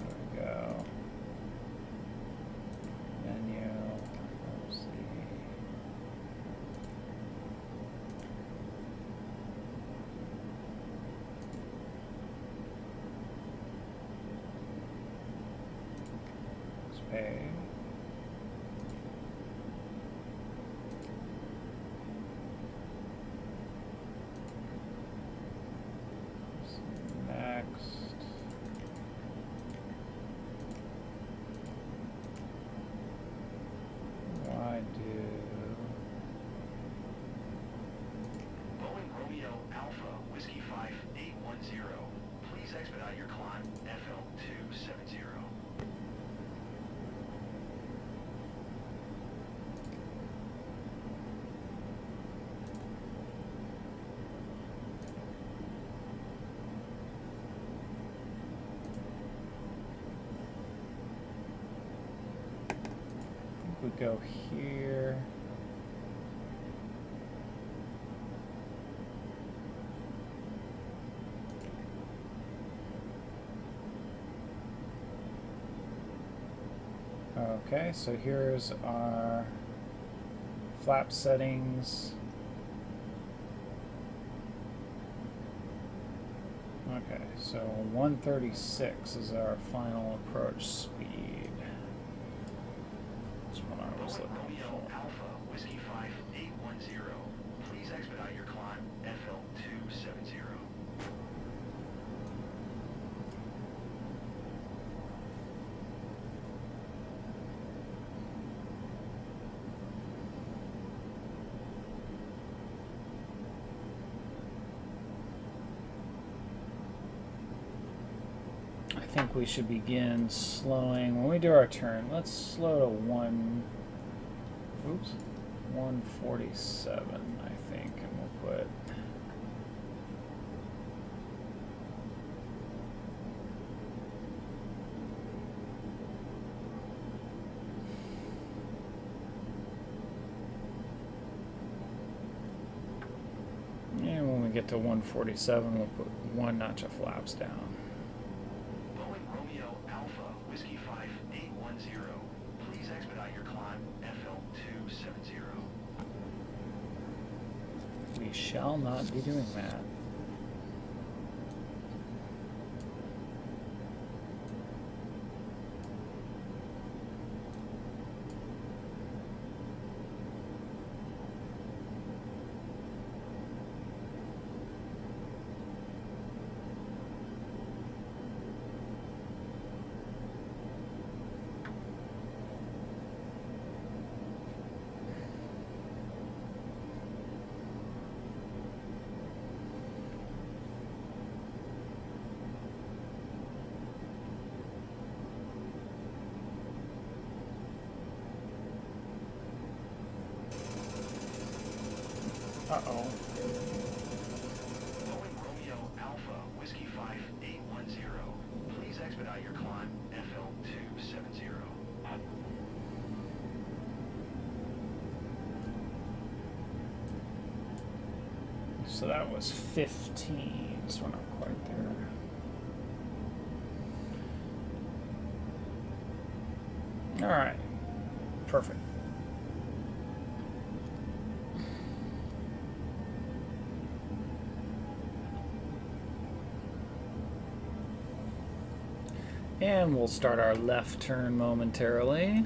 There we go. Menu. Let's see. Pay. Next. Why do Boeing Romeo Alpha Whiskey 5810. Please expedite your climb FL270. go here. Okay, so here's our flap settings. Okay, so 136 is our final approach speed. That's what I was looking Romeo for. Alpha Whiskey 5810. Please expedite your climb FL 270. I think we should begin slowing when we do our turn. Let's slow to 147, I think, and we'll put and when we get to 147, we'll put one notch of flaps down. Romeo Alpha Whiskey 5810. Please expedite your climb FL 270. We shall not be doing that. Uh-oh. Boeing Romeo Alpha Whiskey 5810. Please expedite your climb FL 270. So that was 15, so we're not quite there. All right, perfect. And we'll start our left turn momentarily.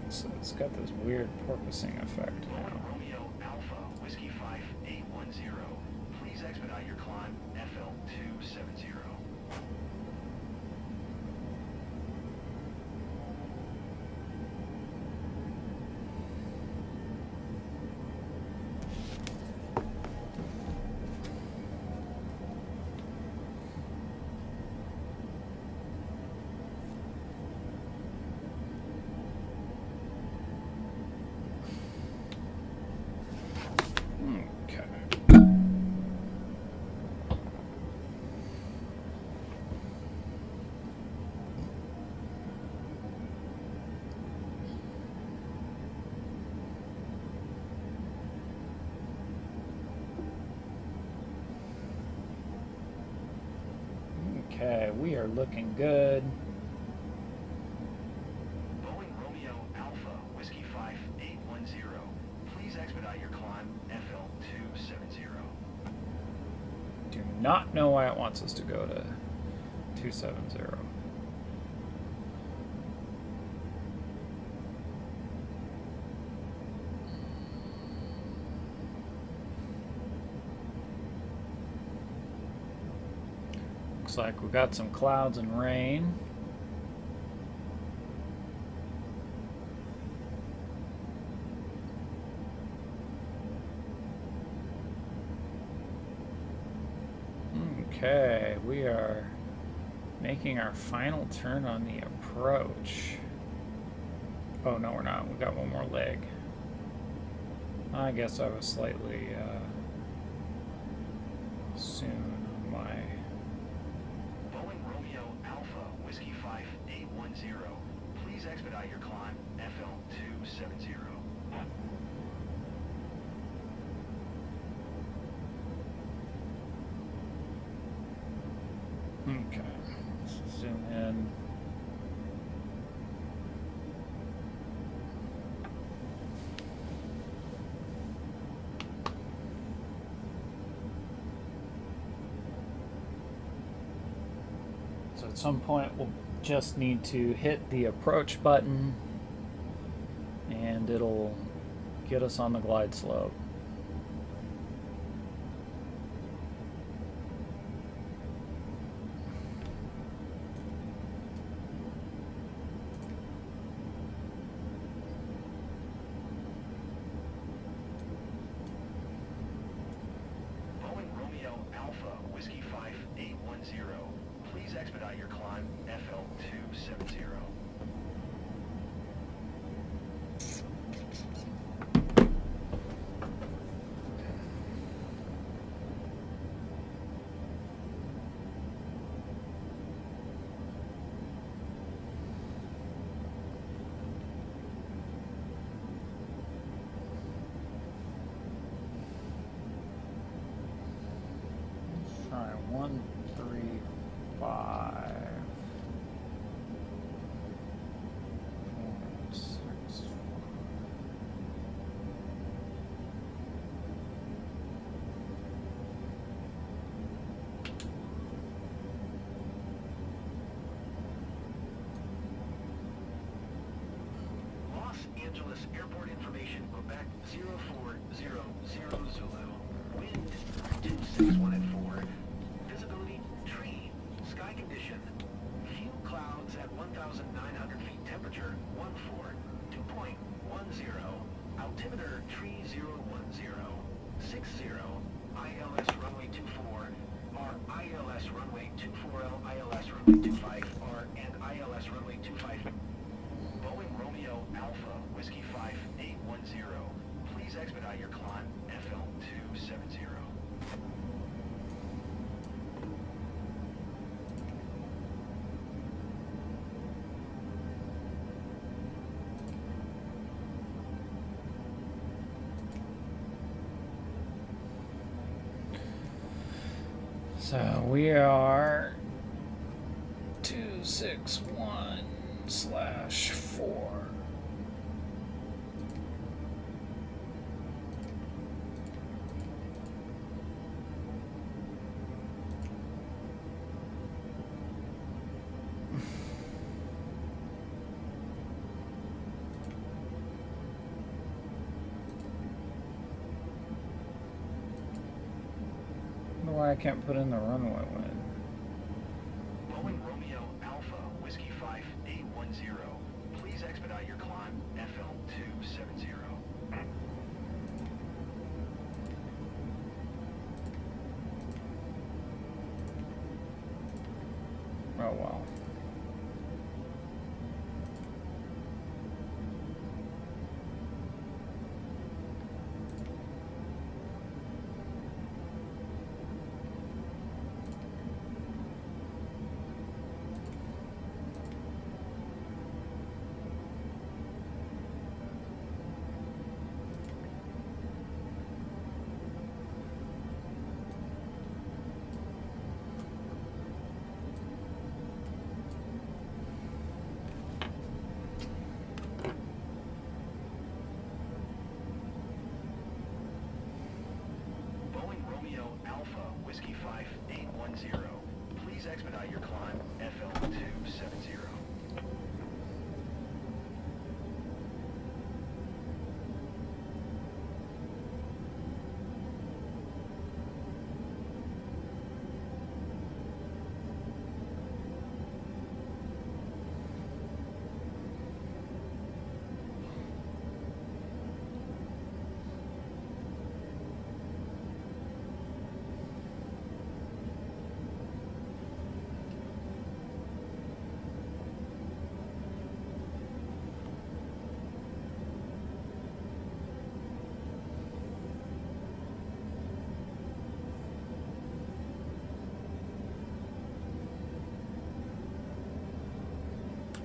So it's got this weird porpoising effect now. Romeo Alpha Whiskey 5810. Please expedite your climb FL 270. Okay, we are looking good. Boeing Romeo Alpha Whiskey 5810. Please expedite your climb FL 270. Do not know why it wants us to go to 270. Looks like we got some clouds and rain. Okay, we are making our final turn on the approach. Oh, no, we're not. We got one more leg. I guess I was slightly soon on my... Boeing Romeo Alpha Whiskey 5810. Please expedite your climb, FL270. Okay, let's zoom in. So at some point we'll just need to hit the approach button and it'll get us on the glide slope. Boeing Romeo Alpha Whiskey 5810. Please expedite your climb, FL270. Try 1, 3, 5, 4, 6. Los Angeles Airport information, Quebec 0400 Zulu. Wind 261 at 4. Visibility tree. Sky condition. Few clouds at 1,900 feet. Temperature 14. 2.10. Altimeter tree 010. 60. ILS runway 24. R ILS runway 24L, ILS runway 25R, and ILS runway 25. Boeing Romeo Alpha Whiskey 5810. Please expedite your climb, FL270. So we are 261/4. Why I can't put in the runway wind. Boeing Romeo Alpha Whiskey 5810. Please expedite your climb, FL270. Oh well.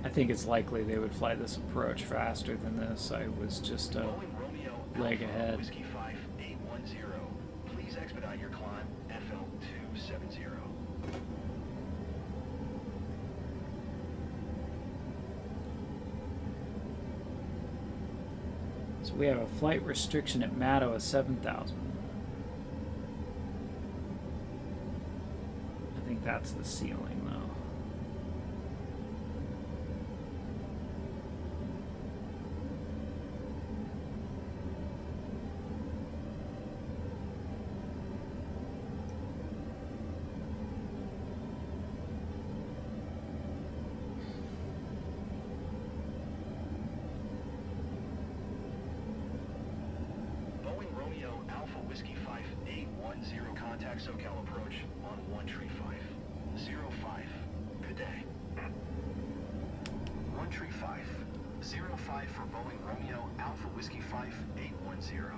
I think it's likely they would fly this approach faster than this. I was just a Boeing Romeo leg Alpha ahead. Whiskey 5810. Please expedite your climb, FL 270. So we have a flight restriction at Matto of 7,000. I think that's the ceiling, though. Boeing Romeo Alpha Whiskey 5810. Contact SoCal approach on 13505. Good day. 13505 for Boeing Romeo Alpha Whiskey 5810.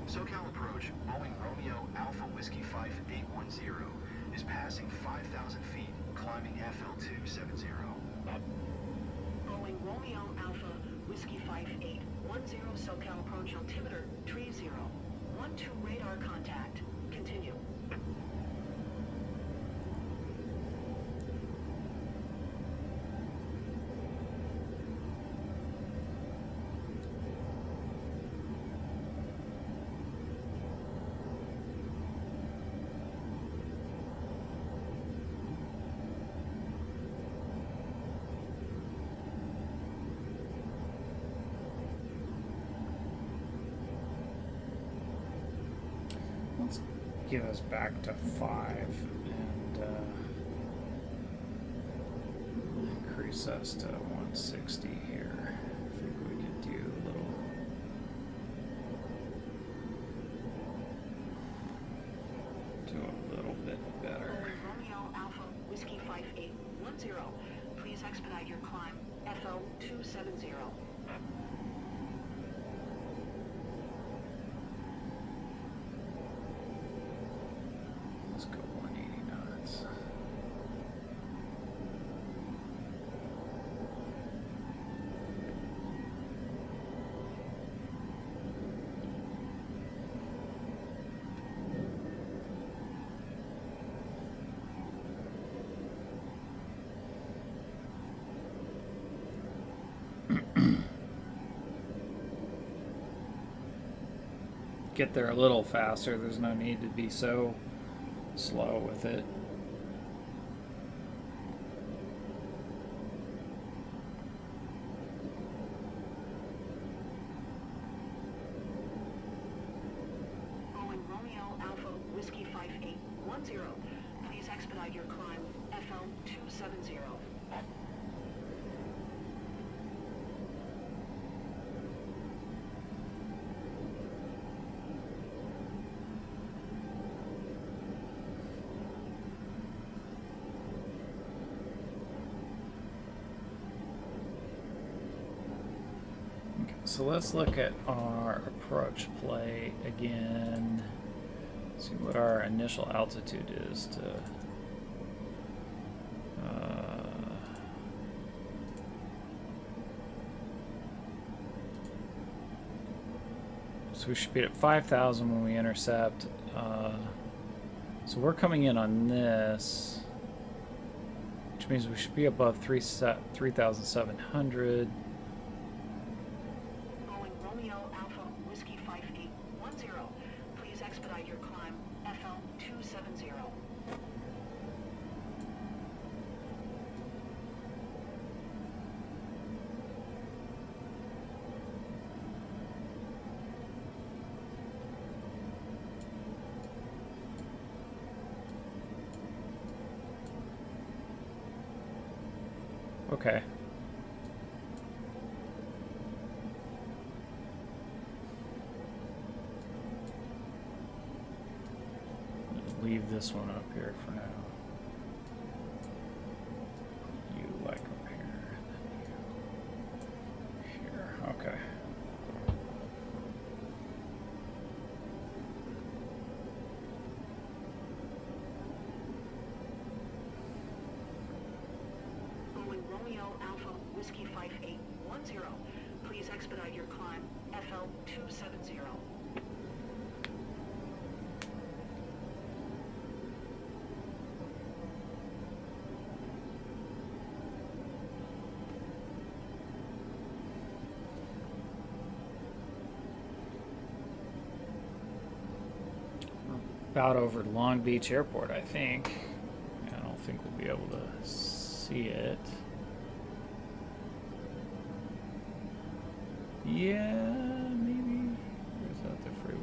SoCal approach, Boeing Romeo Alpha Whiskey 5810 is passing 5,000 feet, climbing FL 270. Boeing Romeo Alpha Whiskey 5810, SoCal approach altimeter 30. 12 radar contact. Continue. Let's give us back to 5 and increase us to 160 here. I think we could do a little. Do a little bit better. Boeing Romeo Alpha Whiskey 5810, please expedite your climb, FL 270. Let's go 180 knots. Get there a little faster. There's no need to be so slow with it. Boeing Romeo Alpha Whiskey 5810, please expedite your climb, FL 270. So let's look at our approach play again. See what our initial altitude is to. So we should be at 5,000 when we intercept. So we're coming in on this, which means we should be above 3,700. Boeing Romeo Alpha Whiskey 5810, please expedite your climb, FL 270. Okay. Leave this one up here for now. You like up here, and then you here. Okay. Boeing Romeo Whiskey 5810. Please expedite your climb, FL 270. About over Long Beach Airport, I think. I don't think we'll be able to see it. Yeah, maybe. Where's that the freeway?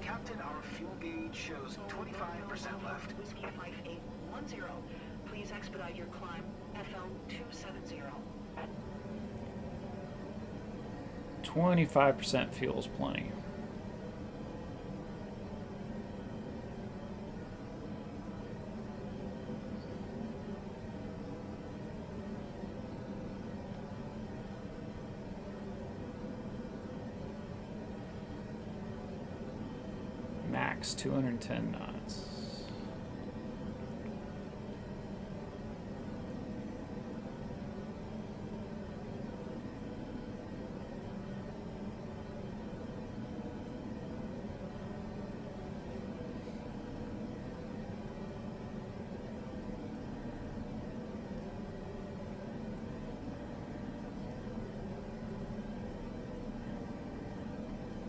Captain, our fuel gauge shows 25% left. Whiskey 5810. Please expedite your climb, FL 270. 25% fuel's plenty. Max 210 knots.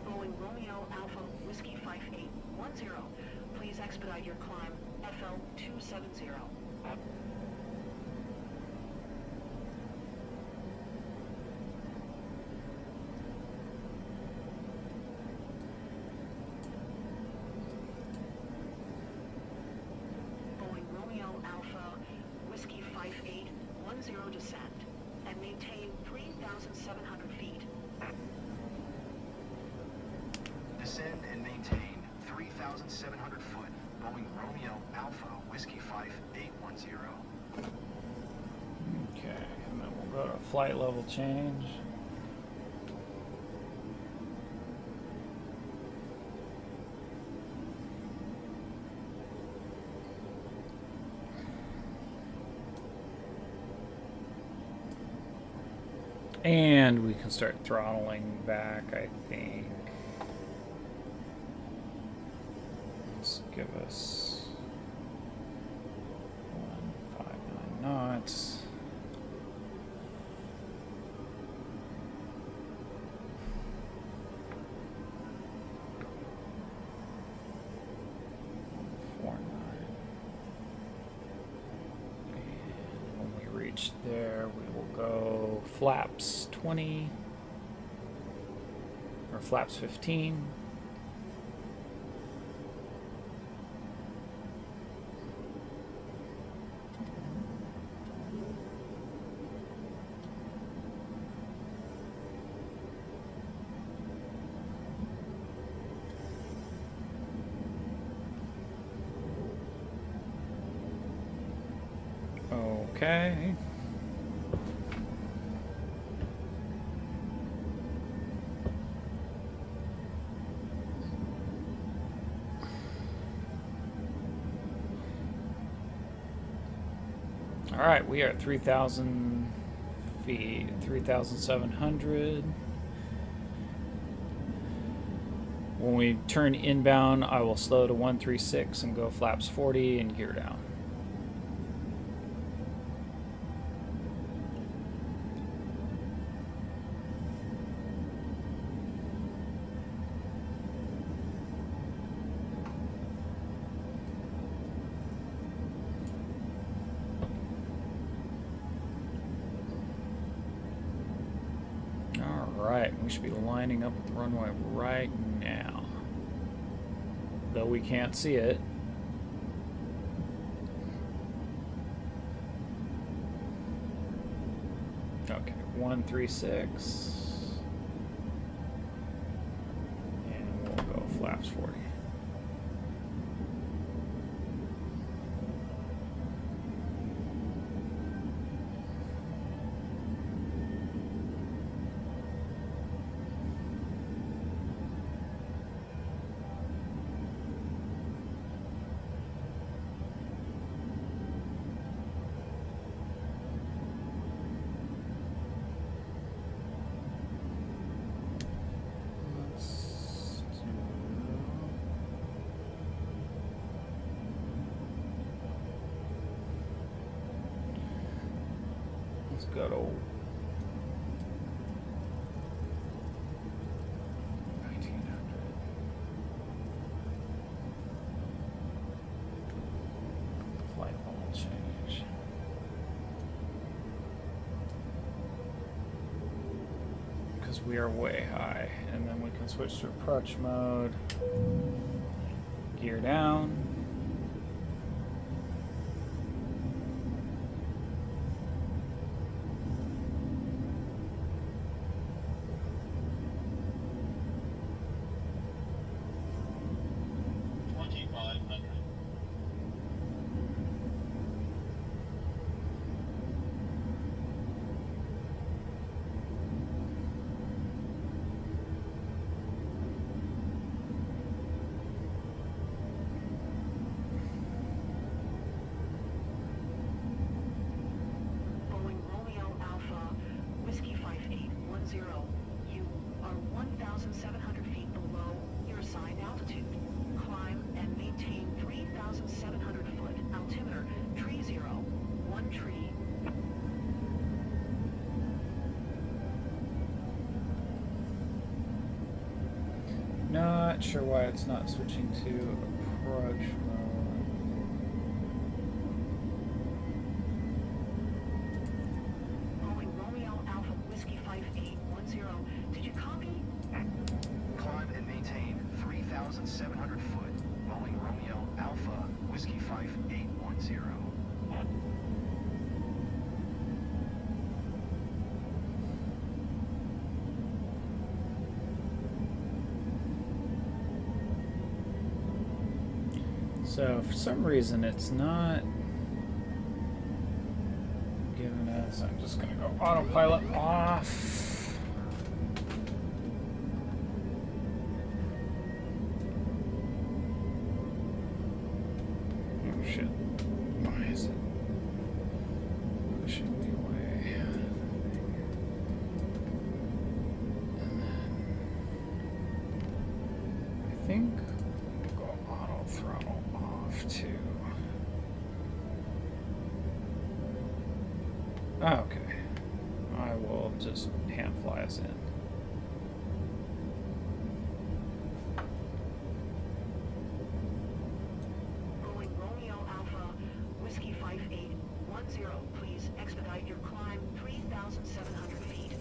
Boeing Romeo Alpha Whiskey 5810. Please expedite your climb, FL 270. Boeing Romeo Alpha Whiskey 5810 descend and maintain 3,700 feet. Descend and maintain 3,700 foot. Boeing Romeo Alpha Whiskey 5810. Okay, and then we'll go to flight level change. And we can start throttling back, I think. Let's give us 159 knots. There we will go flaps 20 or flaps 15. Okay. All right, we are at 3,000 feet, 3,700. When we turn inbound, I will slow to 136 and go flaps 40 and gear down. We should be lining up with the runway right now, though we can't see it. Okay, 136, and we'll go flaps 40. Let's go to 1900. Flight level change. Because we are way high. And then we can switch to approach mode. Gear down. Boeing Romeo Alpha, Whiskey 5810. You are 1,700 feet below your assigned altitude. Climb and maintain 3,700 foot. Altimeter, tree 0, 1 tree. Not sure why it's not switching to approach mode. Boeing Romeo Alpha, Whiskey 5810. Did you copy? Climb and maintain 3,700 foot. Boeing Romeo Alpha, Whiskey 5810. So for some reason it's not giving us. I'm just gonna go autopilot off. Oh shit. Why is it pushing me away? And then I think we'll go auto throttle off too. Okay. I will just hand fly us in. Boeing Romeo Alpha, Whiskey 5810. Please expedite your climb 3,700 feet.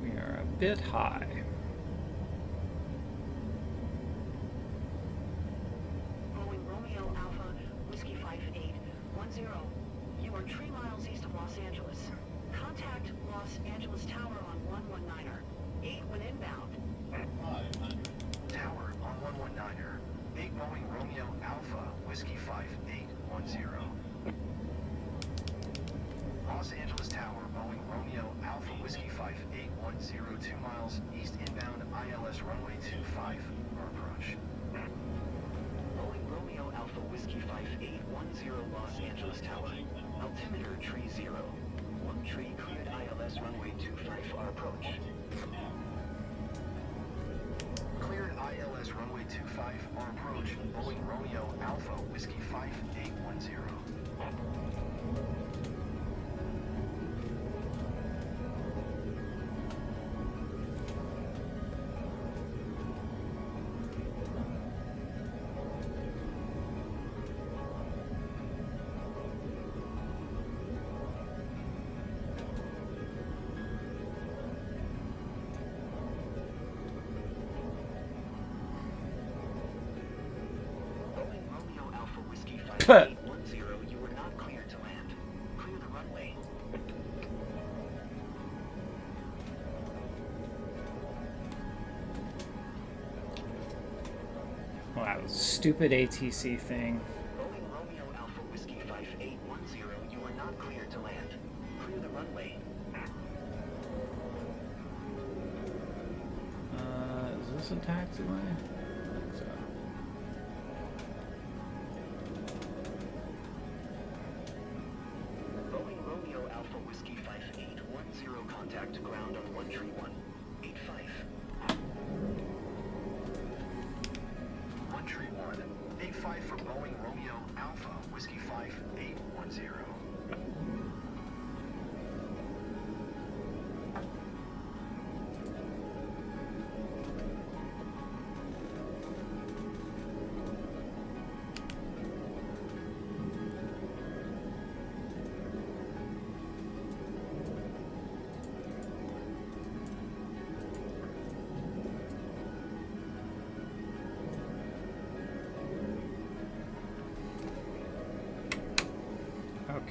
We are a bit high. Boeing Romeo Alpha, Whiskey 5810. You are 3 miles east of Los Angeles. Contact Los Angeles Tower on 119er. 8 when inbound. Tower on 119er. Big Boeing Romeo Alpha, Whiskey 5810. Los Angeles Tower, Boeing Romeo Alpha, Whiskey 5810, 2 miles east inbound, ILS runway 25, our approach. Boeing Romeo Alpha Whiskey 5810 Los Angeles Tower. Altimeter tree 0. 1 tree cleared ILS runway 25 our approach. Cleared ILS runway 25, our approach, Boeing Romeo Alpha, Whiskey 5810. Boeing Romeo Alpha Whiskey 5810, you were not cleared to land. Clear the runway. Well, that was a stupid ATC thing. Boeing Romeo Alpha Whiskey 5810, you are not cleared to land. Clear the runway. this a taxiway? I think so. Boeing Romeo Alpha Whiskey 5810, contact ground on 13185. 131. 85 for Boeing Romeo Alpha Whiskey 5810.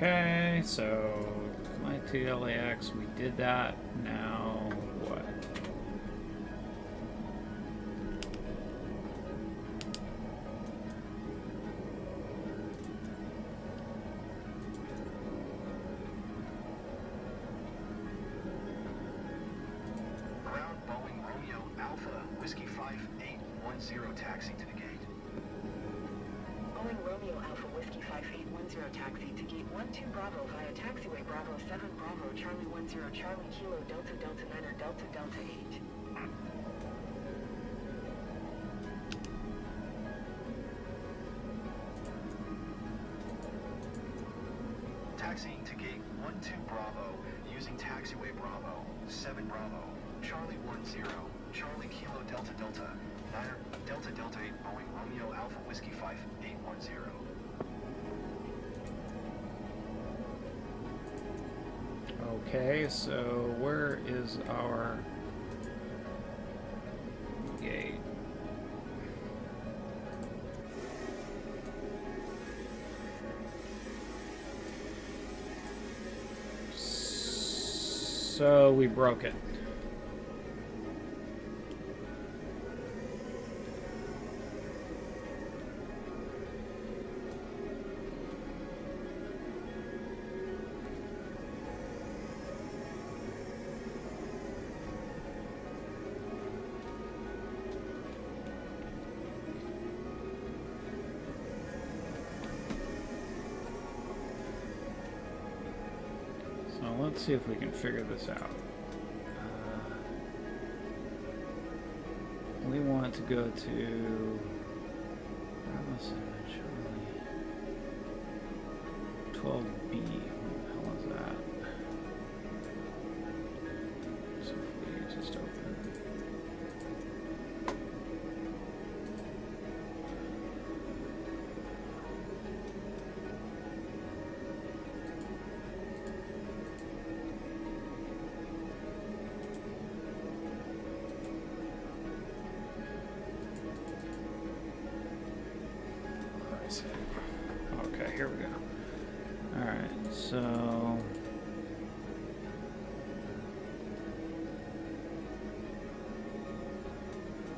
Okay, so flight to LAX, we did that. Now what? Ground Boeing Romeo Alpha Whiskey 5810 taxi to the gate. Boeing Romeo Alpha Whiskey 5810 taxi to gate 12 Bravo via taxiway Bravo 7 Bravo Charlie 10 Charlie Kilo Delta Delta Niner Delta Delta 8. Taxiing to gate 12 Bravo using taxiway Bravo 7 Bravo Charlie 10 Charlie Kilo Delta Delta Niner Delta Delta 8 Boeing Romeo Alpha Whiskey 5810. Okay, so where is our gate? So we broke it. Let's see if we can figure this out. We want to go to 12B. What the hell is that? So if we just open okay, here we go. Alright, so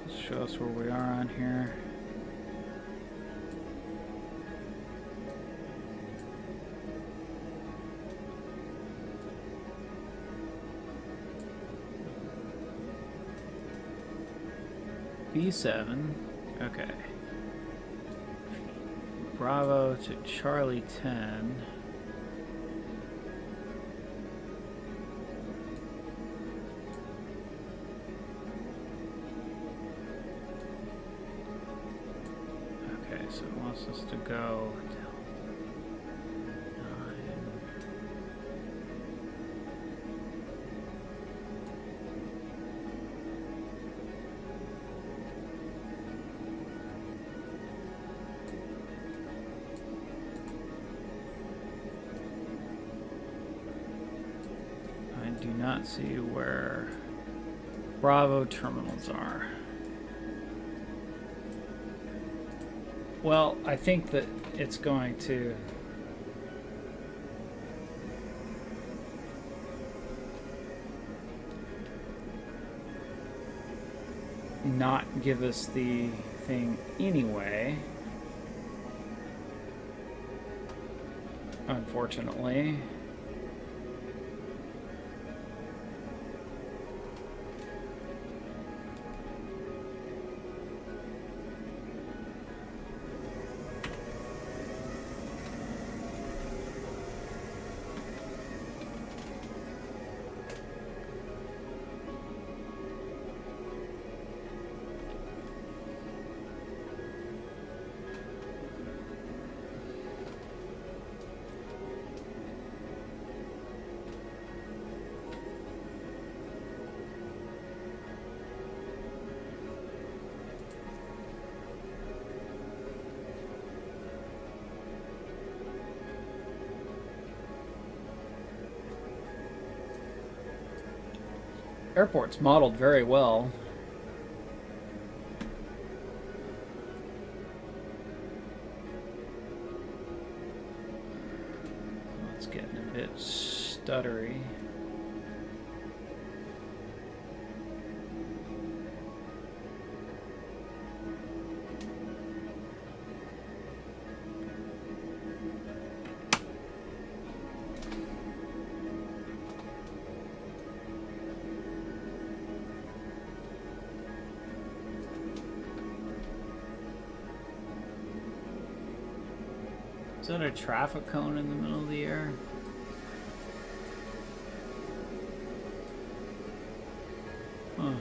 let's show us where we are on here. B7, okay. Bravo to Charlie 10. Okay, so it wants us to go do not see where Bravo terminals are. Well, I think that it's going to not give us the thing anyway, unfortunately. airport's modeled very well. It's getting a bit stuttery. Is that a traffic cone in the middle of the air? Huh.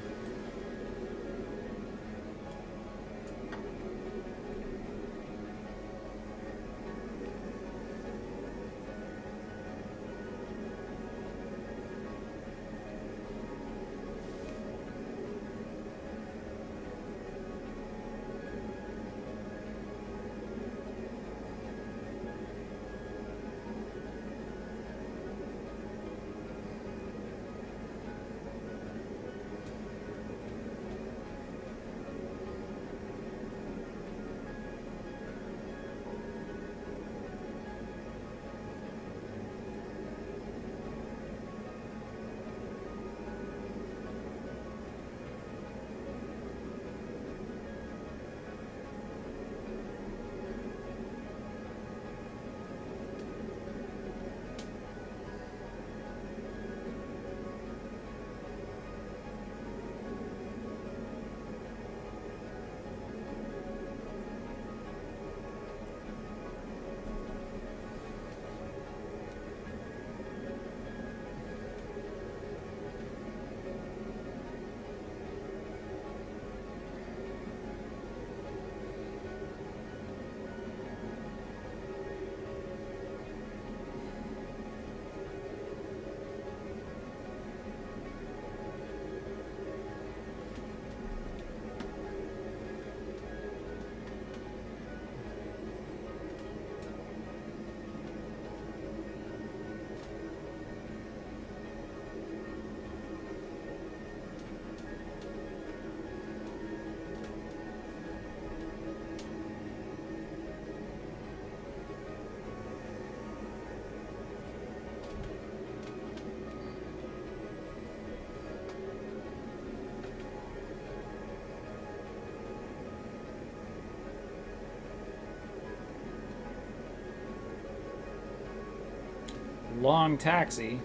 Long taxi.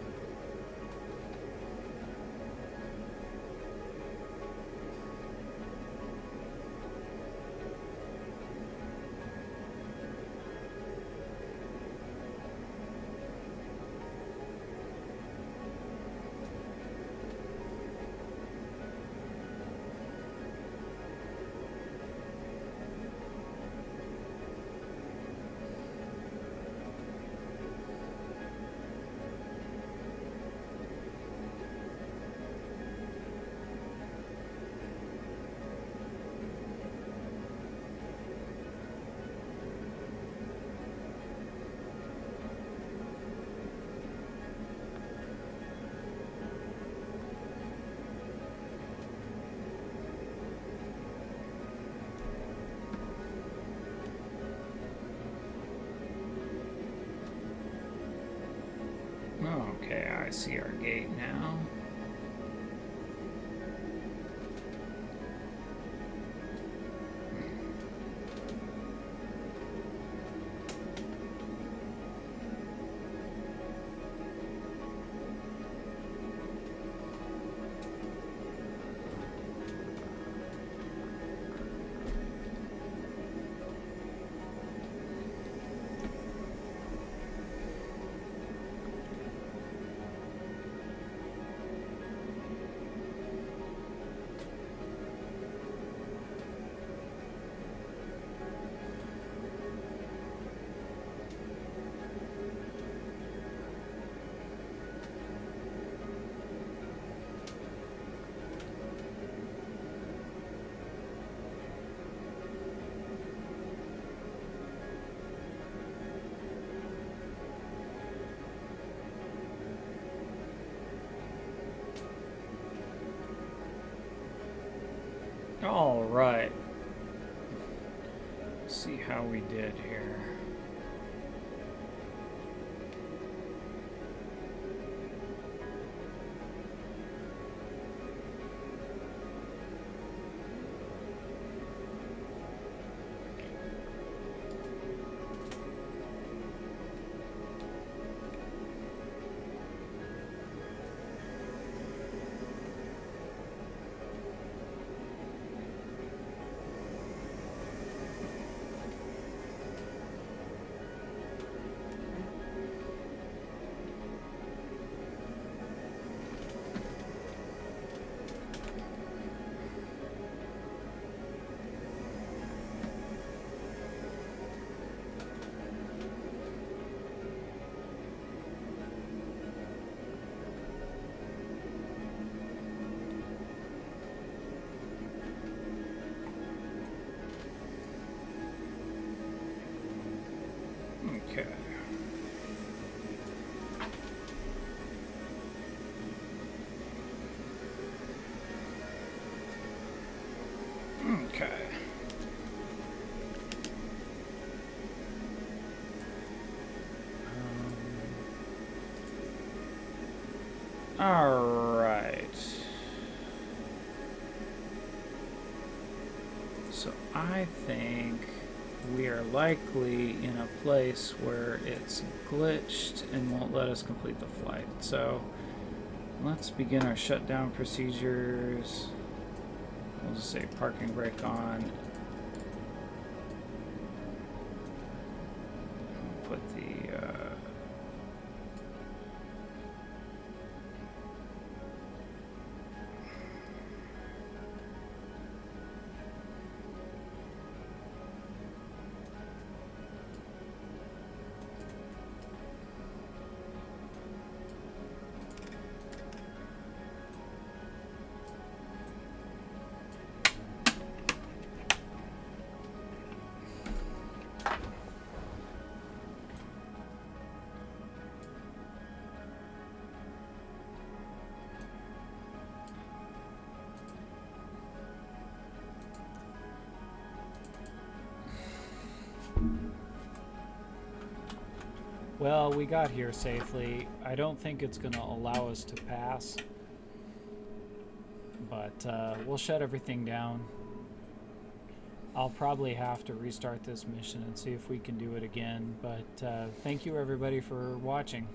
Okay, I see our gate now. All right. See how we did here. Okay. Okay. All right. So I think we are likely in a place where it's glitched and won't let us complete the flight. So let's begin our shutdown procedures. We'll just say parking brake on. We'll put the well, we got here safely. I don't think it's going to allow us to pass, but we'll shut everything down. I'll probably have to restart this mission and see if we can do it again, but thank you everybody for watching.